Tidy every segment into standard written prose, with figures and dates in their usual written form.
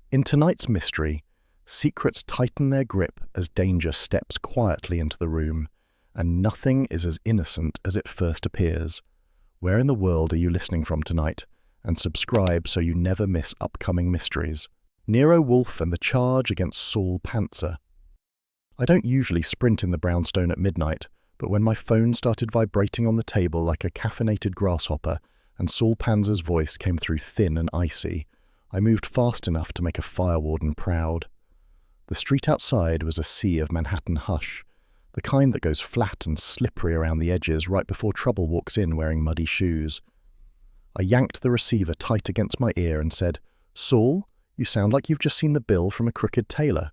In tonight's mystery, secrets tighten their grip as danger steps quietly into the room, and nothing is as innocent as it first appears. Where in the world are you listening from tonight? And subscribe so you never miss upcoming mysteries. Nero Wolfe and the charge against Saul Panzer. I don't usually sprint in the brownstone at midnight, but when my phone started vibrating on the table like a caffeinated grasshopper and Saul Panzer's voice came through thin and icy, I moved fast enough to make a fire warden proud. The street outside was a sea of Manhattan hush, the kind that goes flat and slippery around the edges right before trouble walks in wearing muddy shoes. I yanked the receiver tight against my ear and said, "Saul, you sound like you've just seen the bill from a crooked tailor."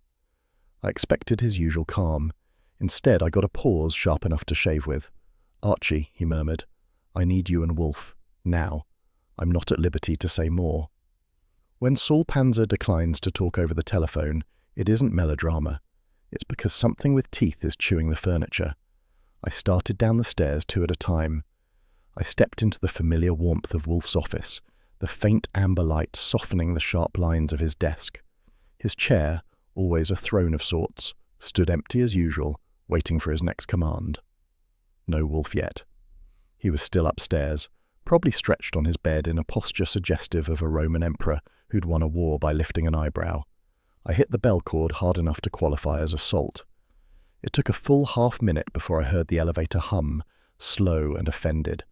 I expected his usual calm. Instead, I got a pause sharp enough to shave with. "Archie," he murmured, "I need you and Wolfe. Now. I'm not at liberty to say more." When Saul Panzer declines to talk over the telephone, it isn't melodrama. It's because something with teeth is chewing the furniture. I started down the stairs 2 at a time. I stepped into the familiar warmth of Wolfe's office, the faint amber light softening the sharp lines of his desk. His chair, always a throne of sorts, stood empty as usual, waiting for his next command. No Wolfe yet. He was still upstairs, probably stretched on his bed in a posture suggestive of a Roman emperor who'd won a war by lifting an eyebrow. I hit the bell cord hard enough to qualify as assault. It took a full half-minute before I heard the elevator hum, slow and offended.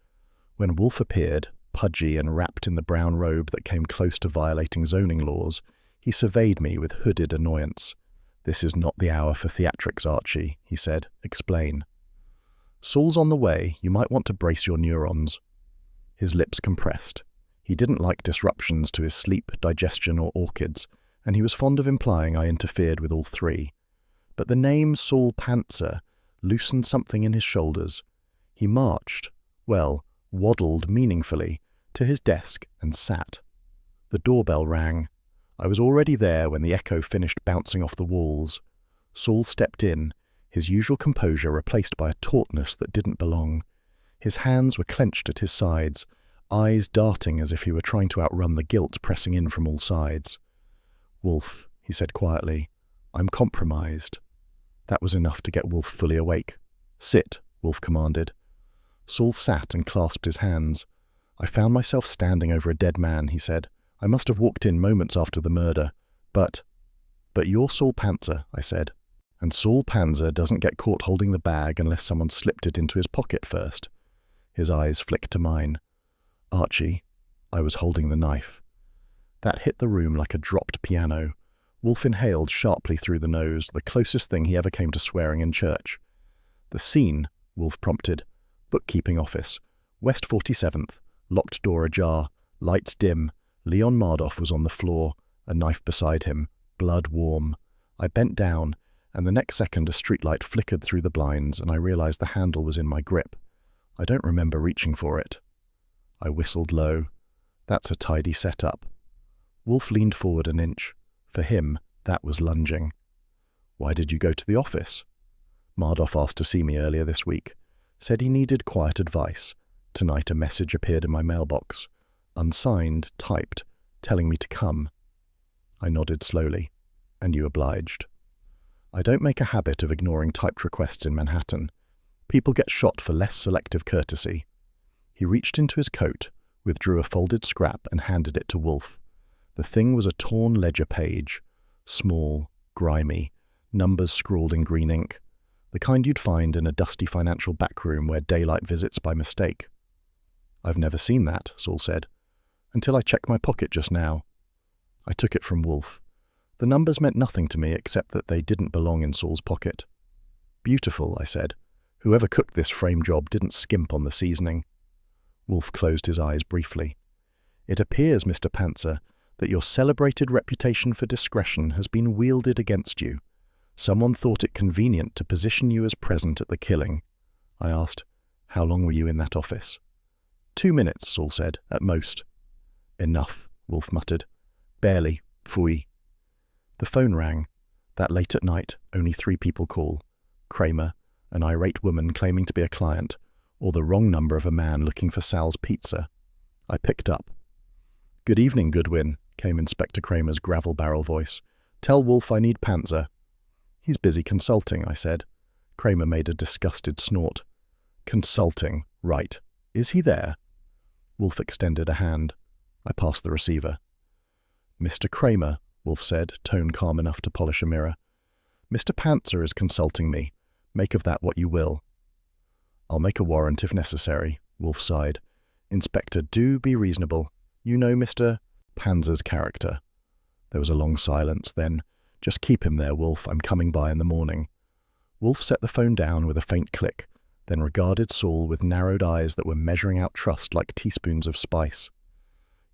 When Wolfe appeared, pudgy and wrapped in the brown robe that came close to violating zoning laws, he surveyed me with hooded annoyance. "This is not the hour for theatrics, Archie," he said. "Explain." "Saul's on the way. You might want to brace your neurons." His lips compressed. He didn't like disruptions to his sleep, digestion, or orchids, and he was fond of implying I interfered with all three. But the name Saul Panzer loosened something in his shoulders. He marched, waddled meaningfully, to his desk and sat. The doorbell rang. I was already there when the echo finished bouncing off the walls. Saul stepped in, his usual composure replaced by a tautness that didn't belong. His hands were clenched at his sides, eyes darting as if he were trying to outrun the guilt pressing in from all sides. "Wolfe," he said quietly, "I'm compromised." That was enough to get Wolfe fully awake. "Sit," Wolfe commanded. Saul sat and clasped his hands. "I found myself standing over a dead man," he said. "I must have walked in moments after the murder. But you're Saul Panzer," I said. "And Saul Panzer doesn't get caught holding the bag unless someone slipped it into his pocket first." His eyes flicked to mine. "Archie, I was holding the knife." That hit the room like a dropped piano. Wolfe inhaled sharply through the nose, the closest thing he ever came to swearing in church. "The scene," Wolfe prompted. "Bookkeeping office. West 47th. Locked door ajar. Lights dim. Leon Mardoff was on the floor, a knife beside him, blood warm. I bent down, and the next second a streetlight flickered through the blinds, and I realized the handle was in my grip. I don't remember reaching for it." I whistled low. "That's a tidy setup." Wolfe leaned forward an inch. For him, that was lunging. "Why did you go to the office?" "Mardoff asked to see me earlier this week. Said he needed quiet advice. Tonight a message appeared in my mailbox. Unsigned, typed, telling me to come." I nodded slowly. "And you obliged." I don't make a habit of ignoring typed requests in Manhattan. People get shot for less selective courtesy. He reached into his coat, withdrew a folded scrap and handed it to Wolfe. The thing was a torn ledger page. Small, grimy, numbers scrawled in green ink. The kind you'd find in a dusty financial backroom where daylight visits by mistake. "I've never seen that," Saul said, "until I checked my pocket just now." I took it from Wolfe. The numbers meant nothing to me except that they didn't belong in Saul's pocket. "Beautiful," I said. "Whoever cooked this frame job didn't skimp on the seasoning." Wolfe closed his eyes briefly. "It appears, Mr. Panzer, that your celebrated reputation for discretion has been wielded against you. Someone thought it convenient to position you as present at the killing." I asked, "How long were you in that office?" 2 minutes, Saul said, "at most." "Enough," Wolfe muttered. "Barely. Phooey." The phone rang. That late at night, only 3 people call. Kramer, an irate woman claiming to be a client, or the wrong number of a man looking for Sal's pizza. I picked up. "Good evening, Goodwin. came Inspector Kramer's gravel-barrel voice. "Tell Wolfe I need Panzer." "He's busy consulting," I said. Kramer made a disgusted snort. "Consulting, right. Is he there?" Wolfe extended a hand. I passed the receiver. "Mr. Kramer," Wolfe said, tone calm enough to polish a mirror. "Mr. Panzer is consulting me. Make of that what you will." "I'll make a warrant if necessary," Wolfe sighed. "Inspector, do be reasonable. You know Mr. Panzer's character." There was a long silence, then, "Just keep him there, Wolfe. I'm coming by in the morning." Wolfe set the phone down with a faint click, then regarded Saul with narrowed eyes that were measuring out trust like teaspoons of spice.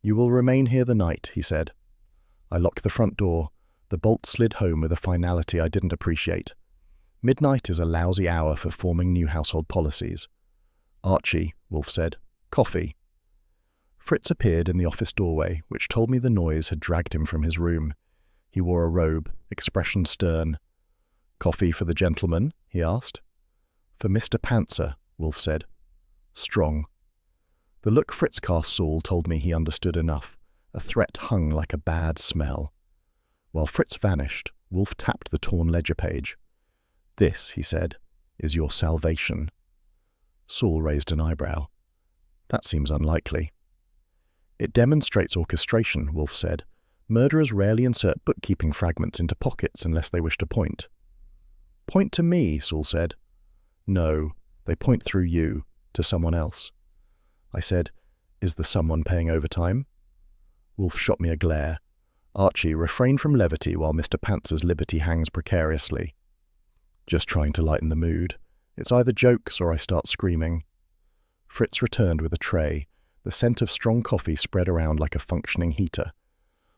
"You will remain here the night," he said. I locked the front door. The bolt slid home with a finality I didn't appreciate. Midnight is a lousy hour for forming new household policies. "Archie," Wolfe said, "coffee." Fritz appeared in the office doorway, which told me the noise had dragged him from his room. He wore a robe, expression stern. "Coffee for the gentleman?" he asked. "For Mr. Panzer," Wolfe said. "Strong." The look Fritz cast Saul told me he understood enough. A threat hung like a bad smell. While Fritz vanished, Wolfe tapped the torn ledger page. "This," he said, "is your salvation." Saul raised an eyebrow. "That seems unlikely." "It demonstrates orchestration," Wolfe said. "Murderers rarely insert bookkeeping fragments into pockets unless they wish to point." "Point to me," Saul said. "No, they point through you, to someone else." I said, "Is the someone paying overtime?" Wolfe shot me a glare. "Archie, refrain from levity while Mr. Panzer's liberty hangs precariously." "Just trying to lighten the mood. It's either jokes or I start screaming." Fritz returned with a tray. The scent of strong coffee spread around like a functioning heater.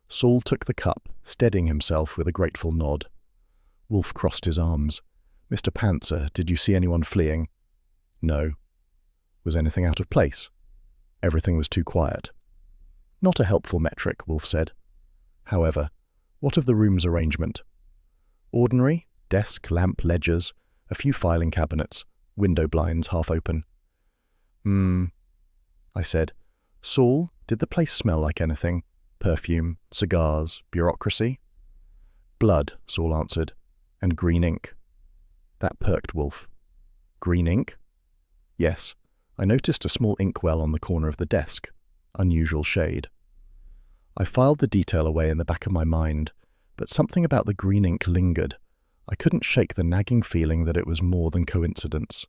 Saul took the cup, steadying himself with a grateful nod. Wolfe crossed his arms. "Mr. Panzer, did you see anyone fleeing?" "No." "Was anything out of place?" "Everything was too quiet." "Not a helpful metric," Wolfe said. "However, what of the room's arrangement?" "Ordinary, desk, lamp, ledgers, a few filing cabinets, window blinds half open." I said. "Saul, did the place smell like anything? Perfume, cigars, bureaucracy?" "Blood," Saul answered, "and green ink." That perked Wolfe. "Green ink?" "Yes. I noticed a small inkwell on the corner of the desk. Unusual shade." I filed the detail away in the back of my mind, but something about the green ink lingered. I couldn't shake the nagging feeling that it was more than coincidence.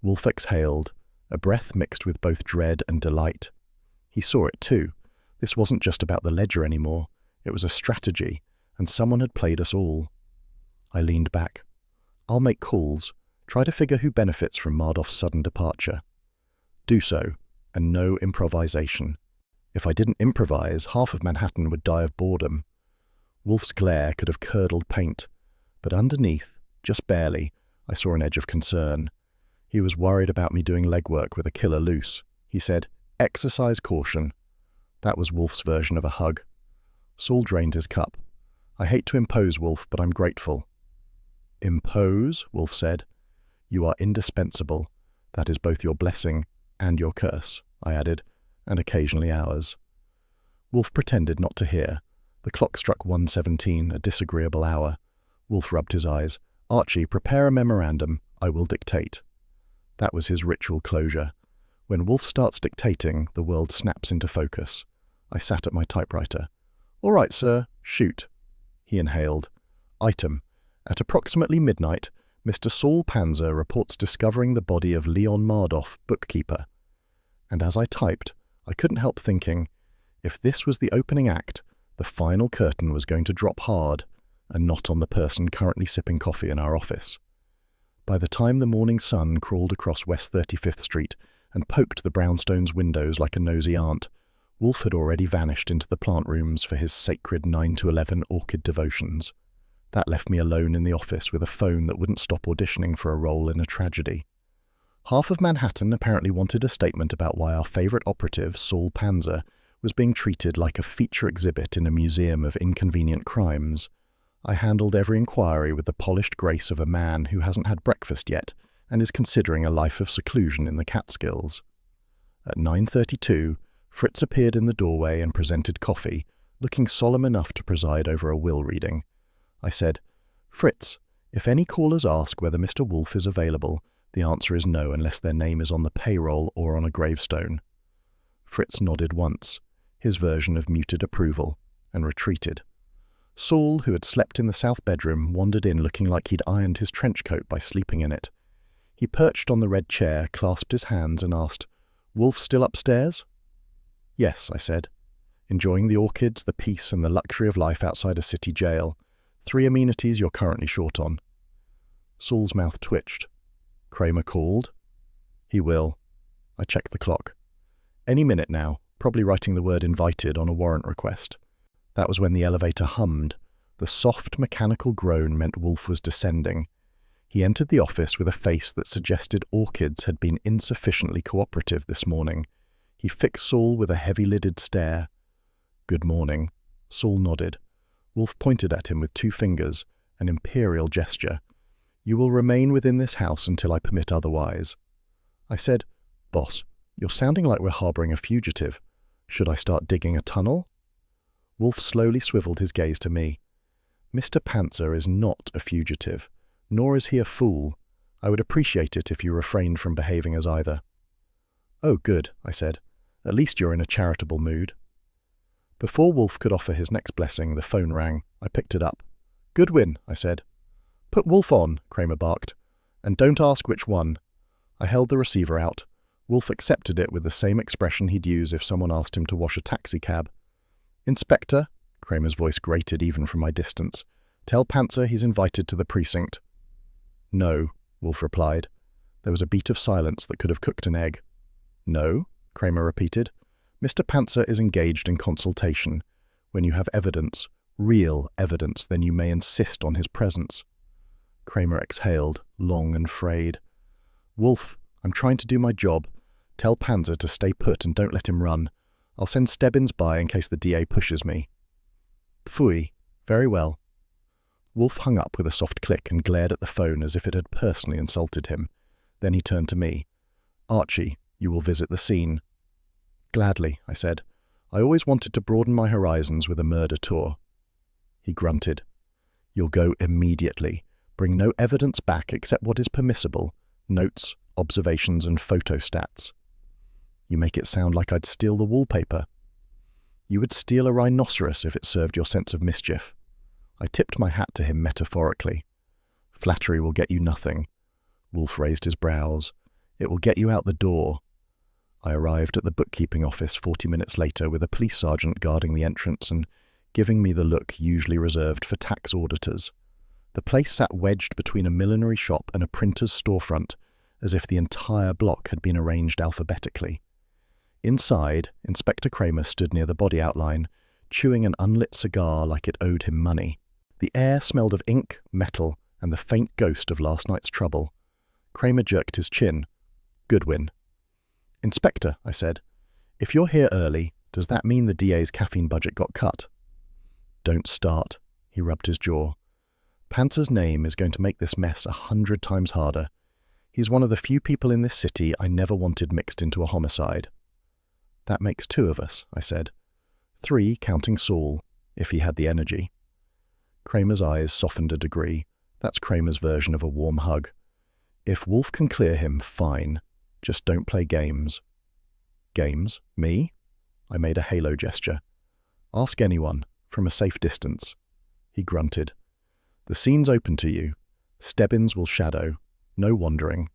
Wolfe exhaled, a breath mixed with both dread and delight. He saw it too. This wasn't just about the ledger anymore. It was a strategy, and someone had played us all. I leaned back. "I'll make calls. Try to figure who benefits from Mardoff's sudden departure." "Do so, and no improvisation." If I didn't improvise, half of Manhattan would die of boredom. Wolfe's glare could have curdled paint, but underneath, just barely, I saw an edge of concern. He was worried about me doing legwork with a killer loose. He said, "Exercise caution." That was Wolfe's version of a hug. Saul drained his cup. "I hate to impose, Wolfe, but I'm grateful." "Impose?" Wolfe said. "You are indispensable. That is both your blessing and your curse," I added, "and occasionally ours." Wolfe pretended not to hear. The clock struck 1:17, a disagreeable hour. Wolfe rubbed his eyes. "Archie, prepare a memorandum. I will dictate." That was his ritual closure. When Wolfe starts dictating, the world snaps into focus. I sat at my typewriter. "All right, sir. Shoot." He inhaled. "Item. At approximately midnight, Mr. Saul Panzer reports discovering the body of Leon Mardoff, bookkeeper." And as I typed, I couldn't help thinking, if this was the opening act, the final curtain was going to drop hard, and not on the person currently sipping coffee in our office. By the time the morning sun crawled across West 35th Street and poked the brownstone's windows like a nosy aunt, Wolfe had already vanished into the plant rooms for his sacred 9 to 11 orchid devotions. That left me alone in the office with a phone that wouldn't stop auditioning for a role in a tragedy. Half of Manhattan apparently wanted a statement about why our favourite operative, Saul Panzer, was being treated like a feature exhibit in a museum of inconvenient crimes. I handled every inquiry with the polished grace of a man who hasn't had breakfast yet and is considering a life of seclusion in the Catskills. At 9:32, Fritz appeared in the doorway and presented coffee, looking solemn enough to preside over a will reading. I said, "Fritz, if any callers ask whether Mr. Wolfe is available, the answer is no unless their name is on the payroll or on a gravestone." Fritz nodded once, his version of muted approval, and retreated. Saul, who had slept in the south bedroom, wandered in looking like he'd ironed his trench coat by sleeping in it. He perched on the red chair, clasped his hands, and asked, "Wolfe still upstairs?" "Yes," I said, "enjoying the orchids, the peace, and the luxury of life outside a city jail. 3 amenities you're currently short on." Saul's mouth twitched. "Kramer called?" "He will." I checked the clock. "Any minute now, probably writing the word invited on a warrant request." That was when the elevator hummed. The soft, mechanical groan meant Wolfe was descending. He entered the office with a face that suggested orchids had been insufficiently cooperative this morning. He fixed Saul with a heavy-lidded stare. "Good morning." Saul nodded. Wolfe pointed at him with 2 fingers, an imperial gesture. "You will remain within this house until I permit otherwise." I said, "Boss, you're sounding like we're harboring a fugitive. Should I start digging a tunnel?" Wolfe slowly swiveled his gaze to me. "Mr. Panzer is not a fugitive, nor is he a fool. I would appreciate it if you refrained from behaving as either." "Oh, good," I said. "At least you're in a charitable mood." Before Wolfe could offer his next blessing, the phone rang. I picked it up. "Goodwin," I said. "Put Wolfe on," Kramer barked. "And don't ask which one." I held the receiver out. Wolfe accepted it with the same expression he'd use if someone asked him to wash a taxicab. "Inspector," Kramer's voice grated even from my distance, "tell Panzer he's invited to the precinct." "No," Wolfe replied. There was a beat of silence that could have cooked an egg. "No," Kramer repeated. "Mr. Panzer is engaged in consultation. When you have evidence, real evidence, then you may insist on his presence." Kramer exhaled, long and frayed. "Wolfe, I'm trying to do my job. Tell Panzer to stay put and don't let him run. I'll send Stebbins by in case the DA pushes me." "Pfui. Very well." Wolfe hung up with a soft click and glared at the phone as if it had personally insulted him. Then he turned to me. "Archie, you will visit the scene." "Gladly," I said. "I always wanted to broaden my horizons with a murder tour." He grunted. "You'll go immediately. Bring no evidence back except what is permissible. Notes, observations, and photostats." "You make it sound like I'd steal the wallpaper." "You would steal a rhinoceros if it served your sense of mischief." I tipped my hat to him metaphorically. "Flattery will get you nothing." Wolfe raised his brows. "It will get you out the door." I arrived at the bookkeeping office 40 minutes later with a police sergeant guarding the entrance and giving me the look usually reserved for tax auditors. The place sat wedged between a millinery shop and a printer's storefront, as if the entire block had been arranged alphabetically. Inside, Inspector Kramer stood near the body outline, chewing an unlit cigar like it owed him money. The air smelled of ink, metal, and the faint ghost of last night's trouble. Kramer jerked his chin. "Goodwin." "Inspector," I said, "if you're here early, does that mean the DA's caffeine budget got cut?" "Don't start." He rubbed his jaw. "Panzer's name is going to make this mess 100 times harder. He's one of the few people in this city I never wanted mixed into a homicide." "That makes 2 of us," I said. 3, counting Saul, if he had the energy. Kramer's eyes softened a degree. That's Kramer's version of a warm hug. "If Wolfe can clear him, fine. Just don't play games." "Games? Me?" I made a halo gesture. "Ask anyone, from a safe distance." He grunted. "The scene's open to you. Stebbins will shadow. No wandering."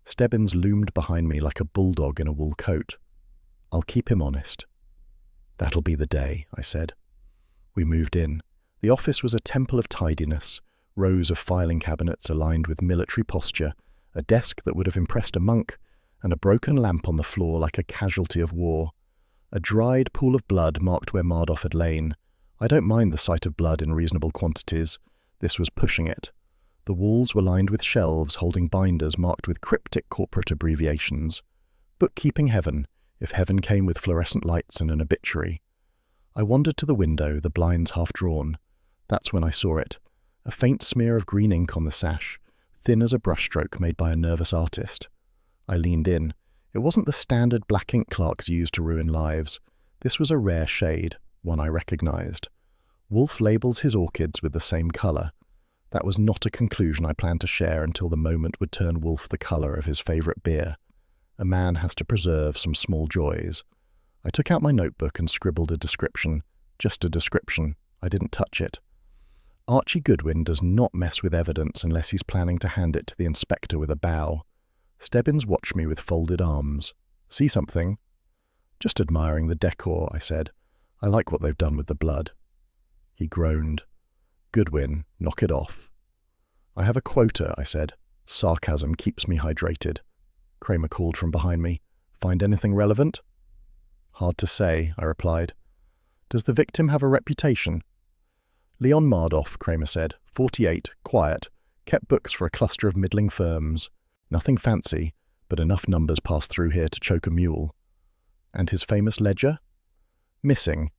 Stebbins loomed behind me like a bulldog in a wool coat. "I'll keep him honest." "That'll be the day," I said. We moved in. The office was a temple of tidiness, rows of filing cabinets aligned with military posture, a desk that would have impressed a monk, and a broken lamp on the floor like a casualty of war. A dried pool of blood marked where Mardoff had lain. I don't mind the sight of blood in reasonable quantities. This was pushing it. The walls were lined with shelves holding binders marked with cryptic corporate abbreviations. Bookkeeping heaven, if heaven came with fluorescent lights and an obituary. I wandered to the window, the blinds half drawn. That's when I saw it. A faint smear of green ink on the sash, thin as a brushstroke made by a nervous artist. I leaned in. It wasn't the standard black ink clerks used to ruin lives. This was a rare shade, one I recognized. Wolfe labels his orchids with the same color. That was not a conclusion I planned to share until the moment would turn Wolfe the color of his favorite beer. A man has to preserve some small joys. I took out my notebook and scribbled a description. Just a description. I didn't touch it. Archie Goodwin does not mess with evidence unless he's planning to hand it to the inspector with a bow. Stebbins watched me with folded arms. See something? Just admiring the decor, I said. I like what they've done with the blood. He groaned. Goodwin, knock it off. I have a quota, I said. Sarcasm keeps me hydrated. Kramer called from behind me. Find anything relevant? Hard to say, I replied. Does the victim have a reputation? Leon Mardoff, Kramer said. 48, quiet, kept books for a cluster of middling firms. Nothing fancy, but enough numbers passed through here to choke a mule. And his famous ledger? Missing.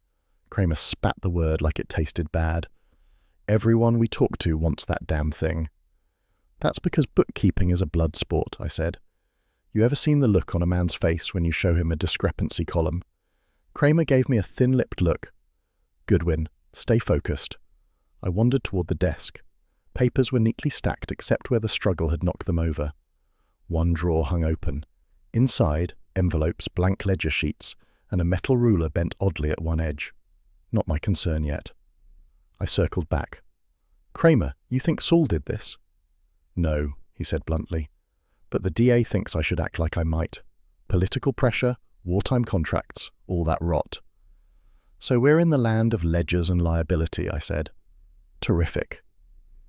Kramer spat the word like it tasted bad. Everyone we talk to wants that damn thing. That's because bookkeeping is a blood sport, I said. You ever seen the look on a man's face when you show him a discrepancy column? Kramer gave me a thin-lipped look. Goodwin, stay focused. I wandered toward the desk. Papers were neatly stacked except where the struggle had knocked them over. One drawer hung open. Inside, envelopes, blank ledger sheets, and a metal ruler bent oddly at one edge. Not my concern yet. I circled back. Kramer, you think Saul did this? No, he said bluntly. But the DA thinks I should act like I might. Political pressure, wartime contracts, all that rot. So we're in the land of ledgers and liability, I said. Terrific.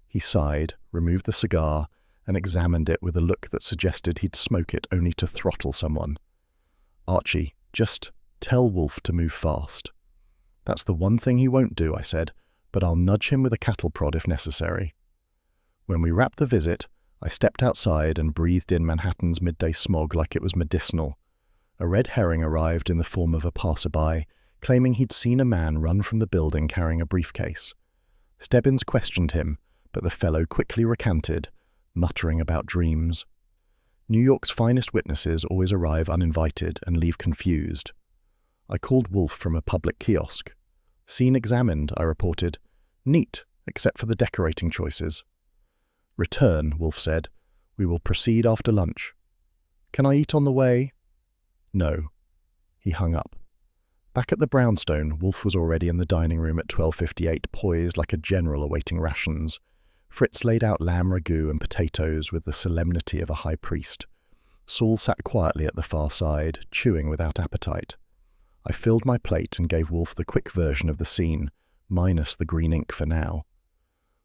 He sighed, removed the cigar, and examined it with a look that suggested he'd smoke it only to throttle someone. Archie, just tell Wolfe to move fast. That's the one thing he won't do, I said, but I'll nudge him with a cattle prod if necessary. When we wrapped the visit, I stepped outside and breathed in Manhattan's midday smog like it was medicinal. A red herring arrived in the form of a passerby, claiming he'd seen a man run from the building carrying a briefcase. Stebbins questioned him, but the fellow quickly recanted, muttering about dreams. New York's finest witnesses always arrive uninvited and leave confused. I called Wolfe from a public kiosk. Scene examined, I reported. Neat, except for the decorating choices. Return, Wolfe said. We will proceed after lunch. Can I eat on the way? No. He hung up. Back at the brownstone, Wolfe was already in the dining room at 12:58, poised like a general awaiting rations. Fritz laid out lamb ragout and potatoes with the solemnity of a high priest. Saul sat quietly at the far side, chewing without appetite. I filled my plate and gave Wolfe the quick version of the scene, minus the green ink for now.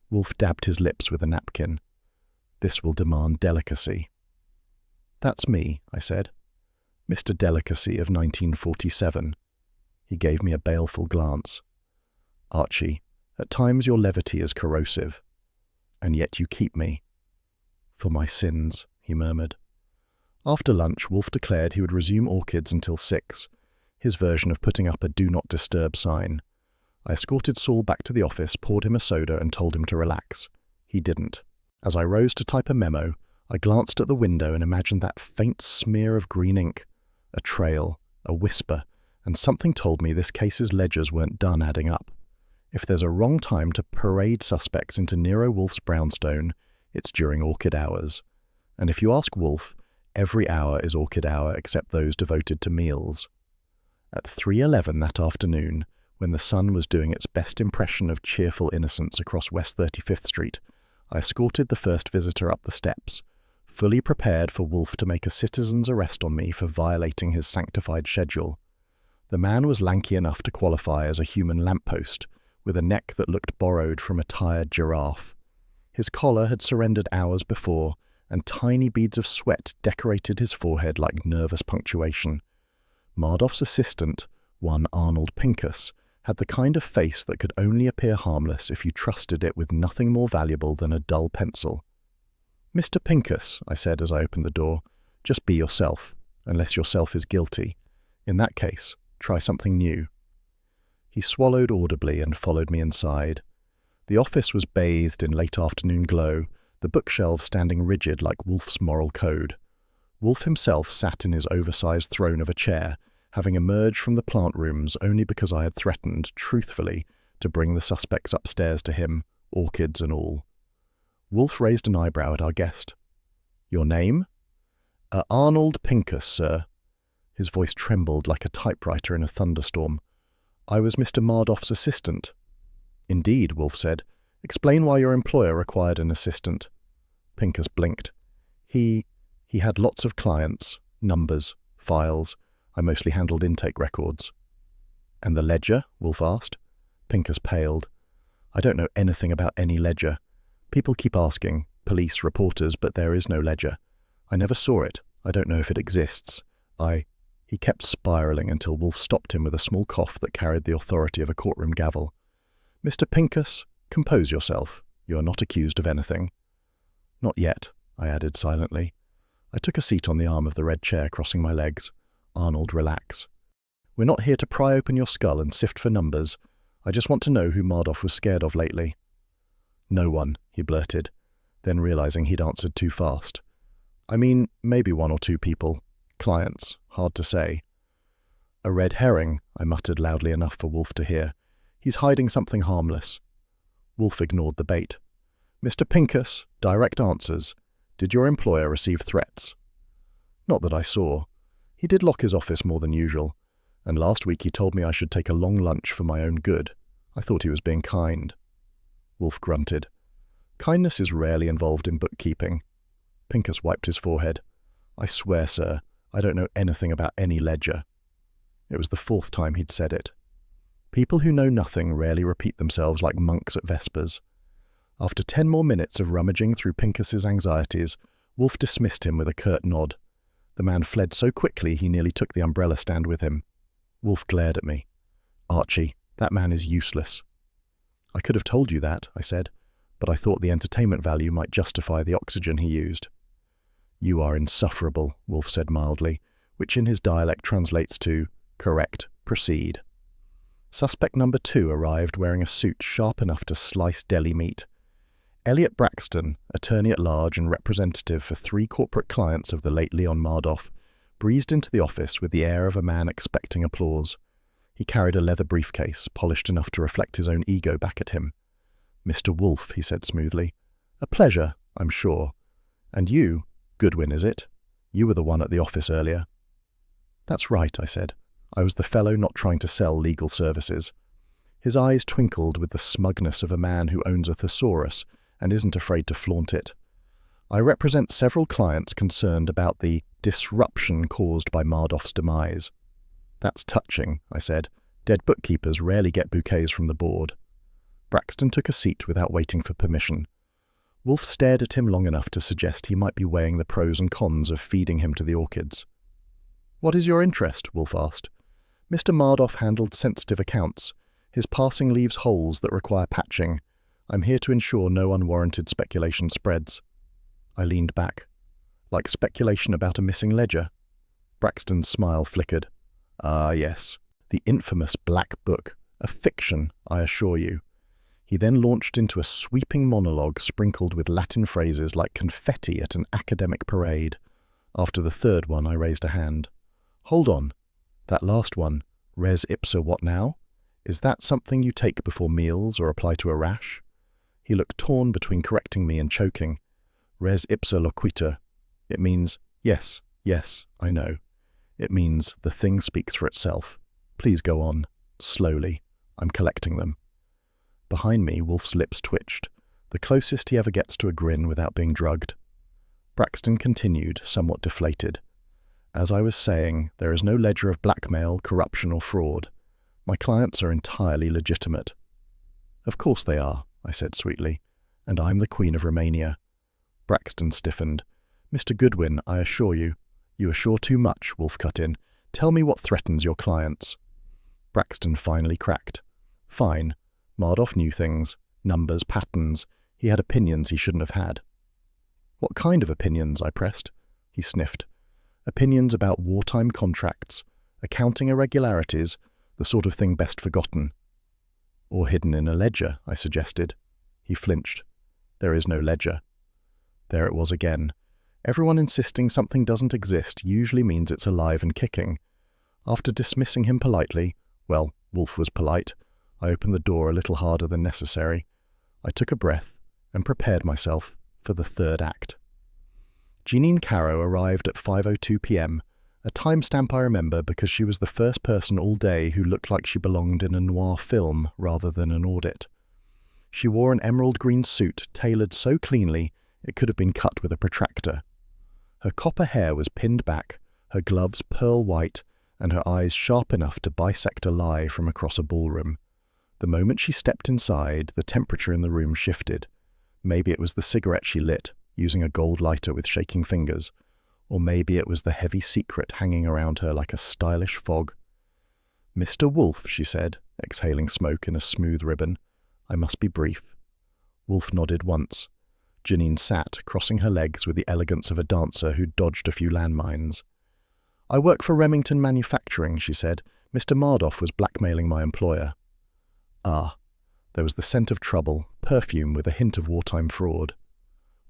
Wolfe dabbed his lips with a napkin. This will demand delicacy. That's me, I said. Mr. Delicacy of 1947. He gave me a baleful glance. Archie, at times your levity is corrosive. And yet you keep me. For my sins, he murmured. After lunch, Wolfe declared he would resume orchids until 6, his version of putting up a do not disturb sign. I escorted Saul back to the office, poured him a soda, and told him to relax. He didn't. As I rose to type a memo, I glanced at the window and imagined that faint smear of green ink, a trail, a whisper, and something told me this case's ledgers weren't done adding up. If there's a wrong time to parade suspects into Nero Wolfe's brownstone, it's during orchid hours. And if you ask Wolfe, every hour is orchid hour except those devoted to meals. At 3:11 that afternoon, when the sun was doing its best impression of cheerful innocence across West 35th Street, I escorted the first visitor up the steps, fully prepared for Wolfe to make a citizen's arrest on me for violating his sanctified schedule. The man was lanky enough to qualify as a human lamppost, with a neck that looked borrowed from a tired giraffe. His collar had surrendered hours before, and tiny beads of sweat decorated his forehead like nervous punctuation. Mardoff's assistant, one Arnold Pincus, had the kind of face that could only appear harmless if you trusted it with nothing more valuable than a dull pencil. "Mr. Pincus," I said as I opened the door, "just be yourself, unless yourself is guilty. In that case, try something new." He swallowed audibly and followed me inside. The office was bathed in late afternoon glow, the bookshelves standing rigid like Wolfe's moral code. Wolfe himself sat in his oversized throne of a chair, having emerged from the plant rooms only because I had threatened, truthfully, to bring the suspects upstairs to him, orchids and all. Wolfe raised an eyebrow at our guest. "Your name?" "Arnold Pincus, sir." His voice trembled like a typewriter in a thunderstorm. "I was Mr. Mardoff's assistant." "Indeed," Wolfe said. "Explain why your employer required an assistant." Pincus blinked. He had lots of clients, numbers, files. I mostly handled intake records." "And the ledger?" Wolfe asked. Pincus paled. "I don't know anything about any ledger. People keep asking, police, reporters, but there is no ledger. I never saw it. I don't know if it exists. He kept spiralling until Wolfe stopped him with a small cough that carried the authority of a courtroom gavel. "Mr. Pincus, compose yourself. You are not accused of anything." "Not yet," I added silently. I took a seat on the arm of the red chair, crossing my legs. "Arnold, relax. We're not here to pry open your skull and sift for numbers. I just want to know who Mardoff was scared of lately." "No one," he blurted, then realizing he'd answered too fast. "I mean, maybe one or two people. Clients. Hard to say." "A red herring," I muttered loudly enough for Wolfe to hear. "He's hiding something harmless." Wolfe ignored the bait. "Mr. Pincus, direct answers. Did your employer receive threats?" "Not that I saw. He did lock his office more than usual, and last week he told me I should take a long lunch for my own good. I thought he was being kind." Wolfe grunted. "Kindness is rarely involved in bookkeeping." Pincus wiped his forehead. "I swear, sir, I don't know anything about any ledger." It was the fourth time he'd said it. People who know nothing rarely repeat themselves like monks at vespers. After 10 more minutes of rummaging through Pincus's anxieties, Wolfe dismissed him with a curt nod. The man fled so quickly he nearly took the umbrella stand with him. Wolfe glared at me. "Archie, that man is useless." "I could have told you that," I said, "but I thought the entertainment value might justify the oxygen he used." "You are insufferable," Wolfe said mildly, which in his dialect translates to, "Correct, proceed." Suspect number 2 arrived wearing a suit sharp enough to slice deli meat. Elliot Braxton, attorney at large and representative for 3 corporate clients of the late Leon Mardoff, breezed into the office with the air of a man expecting applause. He carried a leather briefcase, polished enough to reflect his own ego back at him. "Mr. Wolfe," he said smoothly. "A pleasure, I'm sure. And you, Goodwin, is it? You were the one at the office earlier." "That's right," I said. I was the fellow not trying to sell legal services. His eyes twinkled with the smugness of a man who owns a thesaurus and isn't afraid to flaunt it. "I represent several clients concerned about the disruption caused by Mardoff's demise." "That's touching," I said. "Dead bookkeepers rarely get bouquets from the board." Braxton took a seat without waiting for permission. Wolfe stared at him long enough to suggest he might be weighing the pros and cons of feeding him to the orchids. "What is your interest?" Wolfe asked. "Mr. Mardoff handled sensitive accounts. His passing leaves holes that require patching. I'm here to ensure no unwarranted speculation spreads." I leaned back. "Like speculation about a missing ledger?" Braxton's smile flickered. "Ah, yes. The infamous Black Book. A fiction, I assure you." He then launched into a sweeping monologue sprinkled with Latin phrases like confetti at an academic parade. After the third one, I raised a hand. "Hold on. That last one, res ipsa what now? Is that something you take before meals or apply to a rash?" He looked torn between correcting me and choking. "Res ipsa loquitur. It means, yes, I know. It means the thing speaks for itself. Please go on. Slowly. I'm collecting them." Behind me, Wolfe's lips twitched, the closest he ever gets to a grin without being drugged. Braxton continued, somewhat deflated. "As I was saying, there is no ledger of blackmail, corruption or fraud. My clients are entirely legitimate." "Of course they are," I said sweetly, "and I'm the Queen of Romania." Braxton stiffened. "Mr. Goodwin, I assure you—" "You assure too much," Wolfe cut in. "Tell me what threatens your clients." Braxton finally cracked. "Fine. Mardoff knew things. Numbers, patterns. He had opinions he shouldn't have had." "What kind of opinions?" I pressed. He sniffed. "Opinions about wartime contracts, accounting irregularities, the sort of thing best forgotten." "Or hidden in a ledger," I suggested. He flinched. "There is no ledger." There it was again. Everyone insisting something doesn't exist usually means it's alive and kicking. After dismissing him politely, well, Wolfe was polite, I opened the door a little harder than necessary. I took a breath and prepared myself for the third act. Jeanine Caro arrived at 5:02 p.m., a timestamp I remember because she was the first person all day who looked like she belonged in a noir film rather than an audit. She wore an emerald green suit tailored so cleanly it could have been cut with a protractor. Her copper hair was pinned back, her gloves pearl white, and her eyes sharp enough to bisect a lie from across a ballroom. The moment she stepped inside, the temperature in the room shifted. Maybe it was the cigarette she lit, using a gold lighter with shaking fingers, or maybe it was the heavy secret hanging around her like a stylish fog. "Mr. Wolfe," she said, exhaling smoke in a smooth ribbon. "I must be brief." Wolfe nodded once. Jeanine sat, crossing her legs with the elegance of a dancer who dodged a few landmines. "I work for Remington Manufacturing," she said. "Mr. Mardoff was blackmailing my employer." Ah, there was the scent of trouble, perfume with a hint of wartime fraud.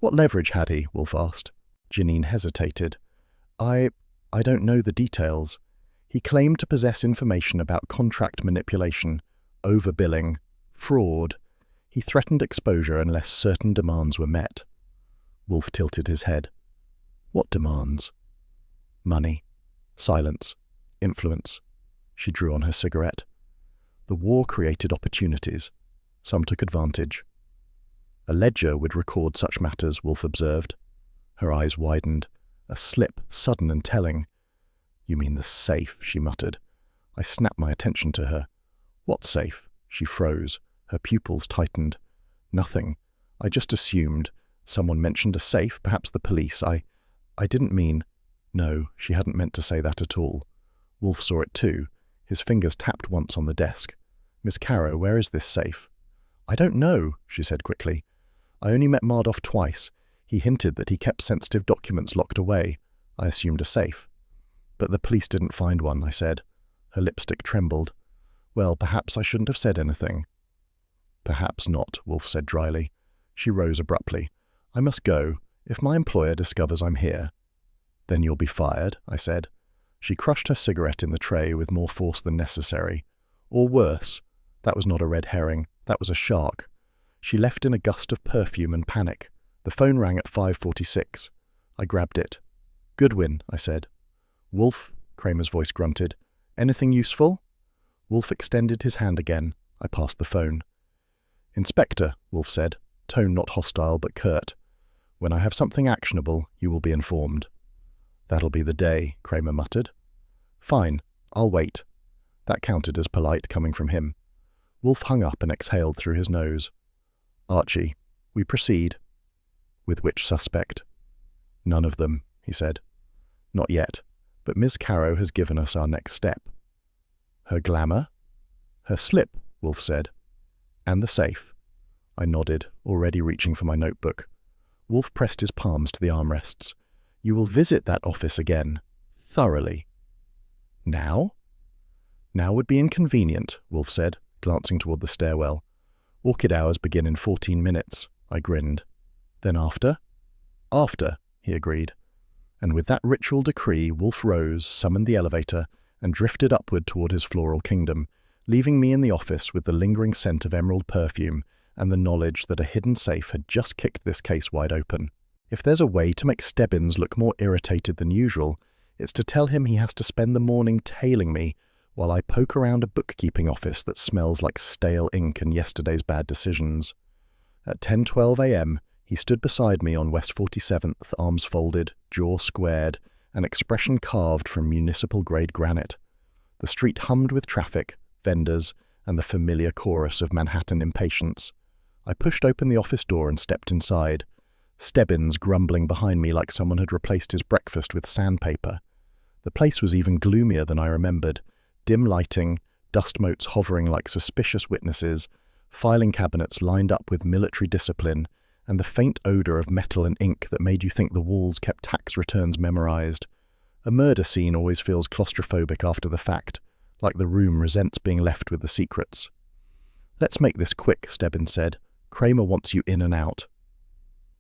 "What leverage had he?" Wolfe asked. Jeanine hesitated. I don't know the details. He claimed to possess information about contract manipulation, overbilling, fraud. He threatened exposure unless certain demands were met." Wolfe tilted his head. "What demands?" "Money, silence, influence." She drew on her cigarette. "The war created opportunities. Some took advantage." "A ledger would record such matters," Wolfe observed. Her eyes widened. A slip, sudden and telling. "You mean the safe," she muttered. I snapped my attention to her. "What safe?" She froze. Her pupils tightened. "Nothing. I just assumed. Someone mentioned a safe, perhaps the police. I didn't mean—" No, she hadn't meant to say that at all. Wolfe saw it too. His fingers tapped once on the desk. "Miss Caro, where is this safe?" "I don't know," she said quickly. "I only met Mardoff twice. He hinted that he kept sensitive documents locked away. I assumed a safe." "But the police didn't find one," I said. Her lipstick trembled. "Well, perhaps I shouldn't have said anything." "Perhaps not," Wolfe said dryly. She rose abruptly. "I must go. If my employer discovers I'm here—" "Then you'll be fired," I said. She crushed her cigarette in the tray with more force than necessary. "Or worse." That was not a red herring. That was a shark. She left in a gust of perfume and panic. The phone rang at 5:46. I grabbed it. "Goodwin," I said. "Wolfe," Kramer's voice grunted. "Anything useful?" Wolfe extended his hand again. I passed the phone. "Inspector," Wolfe said, tone not hostile but curt. "When I have something actionable, you will be informed." "That'll be the day," Kramer muttered. "Fine, I'll wait." That counted as polite coming from him. Wolfe hung up and exhaled through his nose. "Archie, we proceed." "With which suspect?" "None of them," he said. "Not yet, but Miss Caro has given us our next step." "Her glamour?" "Her slip," Wolfe said. "And the safe." I nodded, already reaching for my notebook. Wolfe pressed his palms to the armrests. "You will visit that office again. Thoroughly." "Now?" "Now would be inconvenient," Wolfe said, glancing toward the stairwell. "Orchid hours begin in 14 minutes, I grinned. "Then after?" "After," he agreed. And with that ritual decree, Wolfe rose, summoned the elevator, and drifted upward toward his floral kingdom, leaving me in the office with the lingering scent of emerald perfume and the knowledge that a hidden safe had just kicked this case wide open. If there's a way to make Stebbins look more irritated than usual, it's to tell him he has to spend the morning tailing me while I poke around a bookkeeping office that smells like stale ink and yesterday's bad decisions. At 10:12 a.m., he stood beside me on West 47th, arms folded, jaw squared, an expression carved from municipal-grade granite. The street hummed with traffic, vendors, and the familiar chorus of Manhattan impatience. I pushed open the office door and stepped inside. Stebbins grumbling behind me like someone had replaced his breakfast with sandpaper. The place was even gloomier than I remembered. Dim lighting, dust motes hovering like suspicious witnesses, filing cabinets lined up with military discipline, and the faint odor of metal and ink that made you think the walls kept tax returns memorized. A murder scene always feels claustrophobic after the fact, like the room resents being left with the secrets. "Let's make this quick," Stebbins said. "Kramer wants you in and out."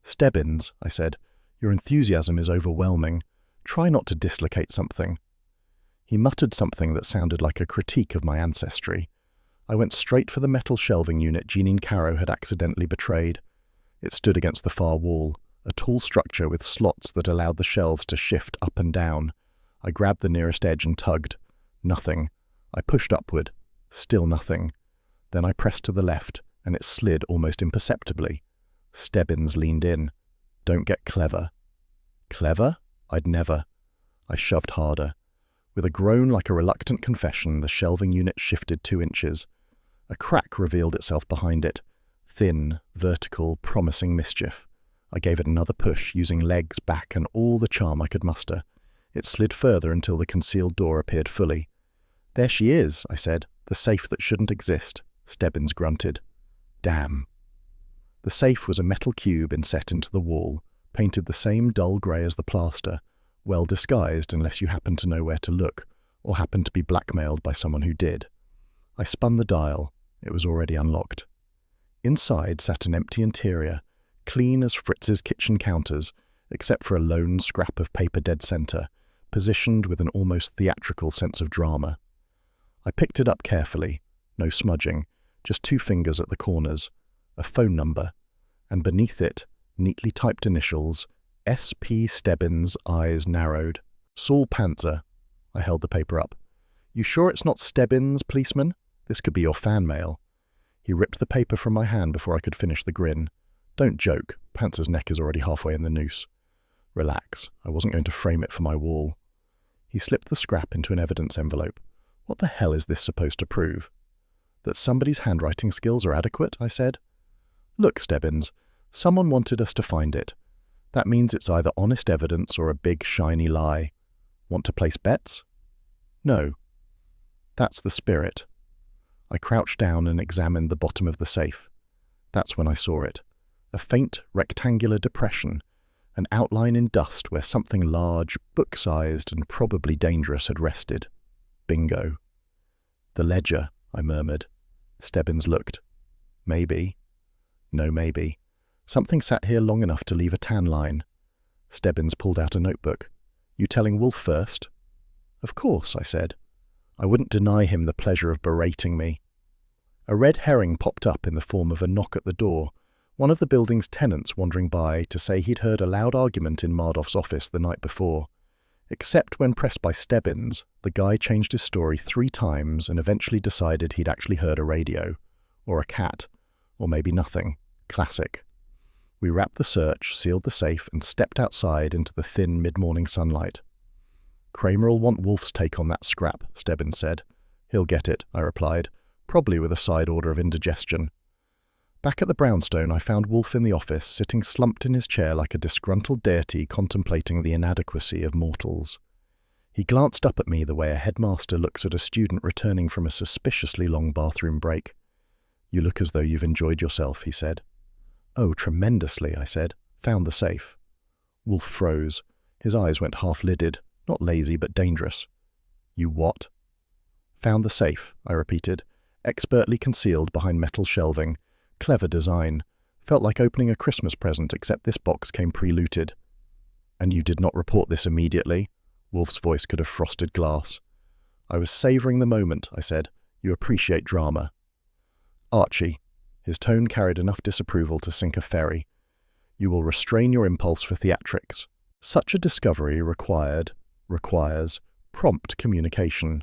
"Stebbins," I said, "your enthusiasm is overwhelming. Try not to dislocate something." He muttered something that sounded like a critique of my ancestry. I went straight for the metal shelving unit Jeanine Caro had accidentally betrayed. It stood against the far wall, a tall structure with slots that allowed the shelves to shift up and down. I grabbed the nearest edge and tugged. Nothing. I pushed upward. Still nothing. Then I pressed to the left, and it slid almost imperceptibly. Stebbins leaned in. Don't get clever. Clever? I'd never. I shoved harder. With a groan like a reluctant confession, the shelving unit shifted 2 inches. A crack revealed itself behind it. Thin, vertical, promising mischief. I gave it another push, using legs, back, and all the charm I could muster. It slid further until the concealed door appeared fully. There she is, I said. The safe that shouldn't exist. Stebbins grunted. Damn. The safe was a metal cube inset into the wall, painted the same dull grey as the plaster, well disguised unless you happened to know where to look, or happened to be blackmailed by someone who did. I spun the dial. It was already unlocked. Inside sat an empty interior, clean as Fritz's kitchen counters, except for a lone scrap of paper dead center, positioned with an almost theatrical sense of drama. I picked it up carefully. No smudging, just 2 fingers at the corners, a phone number, and beneath it, neatly typed initials, S.P. Stebbins, eyes narrowed. Saul Panzer. I held the paper up. You sure it's not Stebbins, policeman? This could be your fan mail. He ripped the paper from my hand before I could finish the grin. Don't joke. Panzer's neck is already halfway in the noose. Relax. I wasn't going to frame it for my wall. He slipped the scrap into an evidence envelope. What the hell is this supposed to prove? That somebody's handwriting skills are adequate, I said. Look, Stebbins, someone wanted us to find it. That means it's either honest evidence or a big, shiny lie. Want to place bets? No. That's the spirit. I crouched down and examined the bottom of the safe. That's when I saw it. A faint, rectangular depression, an outline in dust where something large, book-sized, and probably dangerous had rested. Bingo. The ledger, I murmured. Stebbins looked. Maybe. No, maybe. Something sat here long enough to leave a tan line. Stebbins pulled out a notebook. You telling Wolfe first? Of course, I said. I wouldn't deny him the pleasure of berating me. A red herring popped up in the form of a knock at the door, one of the building's tenants wandering by to say he'd heard a loud argument in Mardoff's office the night before. Except when pressed by Stebbins, the guy changed his story 3 times and eventually decided he'd actually heard a radio. Or a cat. Or maybe nothing. Classic. We wrapped the search, sealed the safe, and stepped outside into the thin mid-morning sunlight. Kramer'll want Wolfe's take on that scrap, Stebbins said. He'll get it, I replied, probably with a side order of indigestion. Back at the brownstone, I found Wolfe in the office, sitting slumped in his chair like a disgruntled deity contemplating the inadequacy of mortals. He glanced up at me the way a headmaster looks at a student returning from a suspiciously long bathroom break. You look as though you've enjoyed yourself, he said. Oh, tremendously, I said. Found the safe. Wolfe froze. His eyes went half-lidded, not lazy but dangerous. You what? Found the safe, I repeated, expertly concealed behind metal shelving. Clever design. Felt like opening a Christmas present, except this box came pre-looted. And you did not report this immediately? Wolfe's voice could have frosted glass. I was savouring the moment, I said. You appreciate drama. Archie. His tone carried enough disapproval to sink a ferry. You will restrain your impulse for theatrics. Such a discovery requires prompt communication.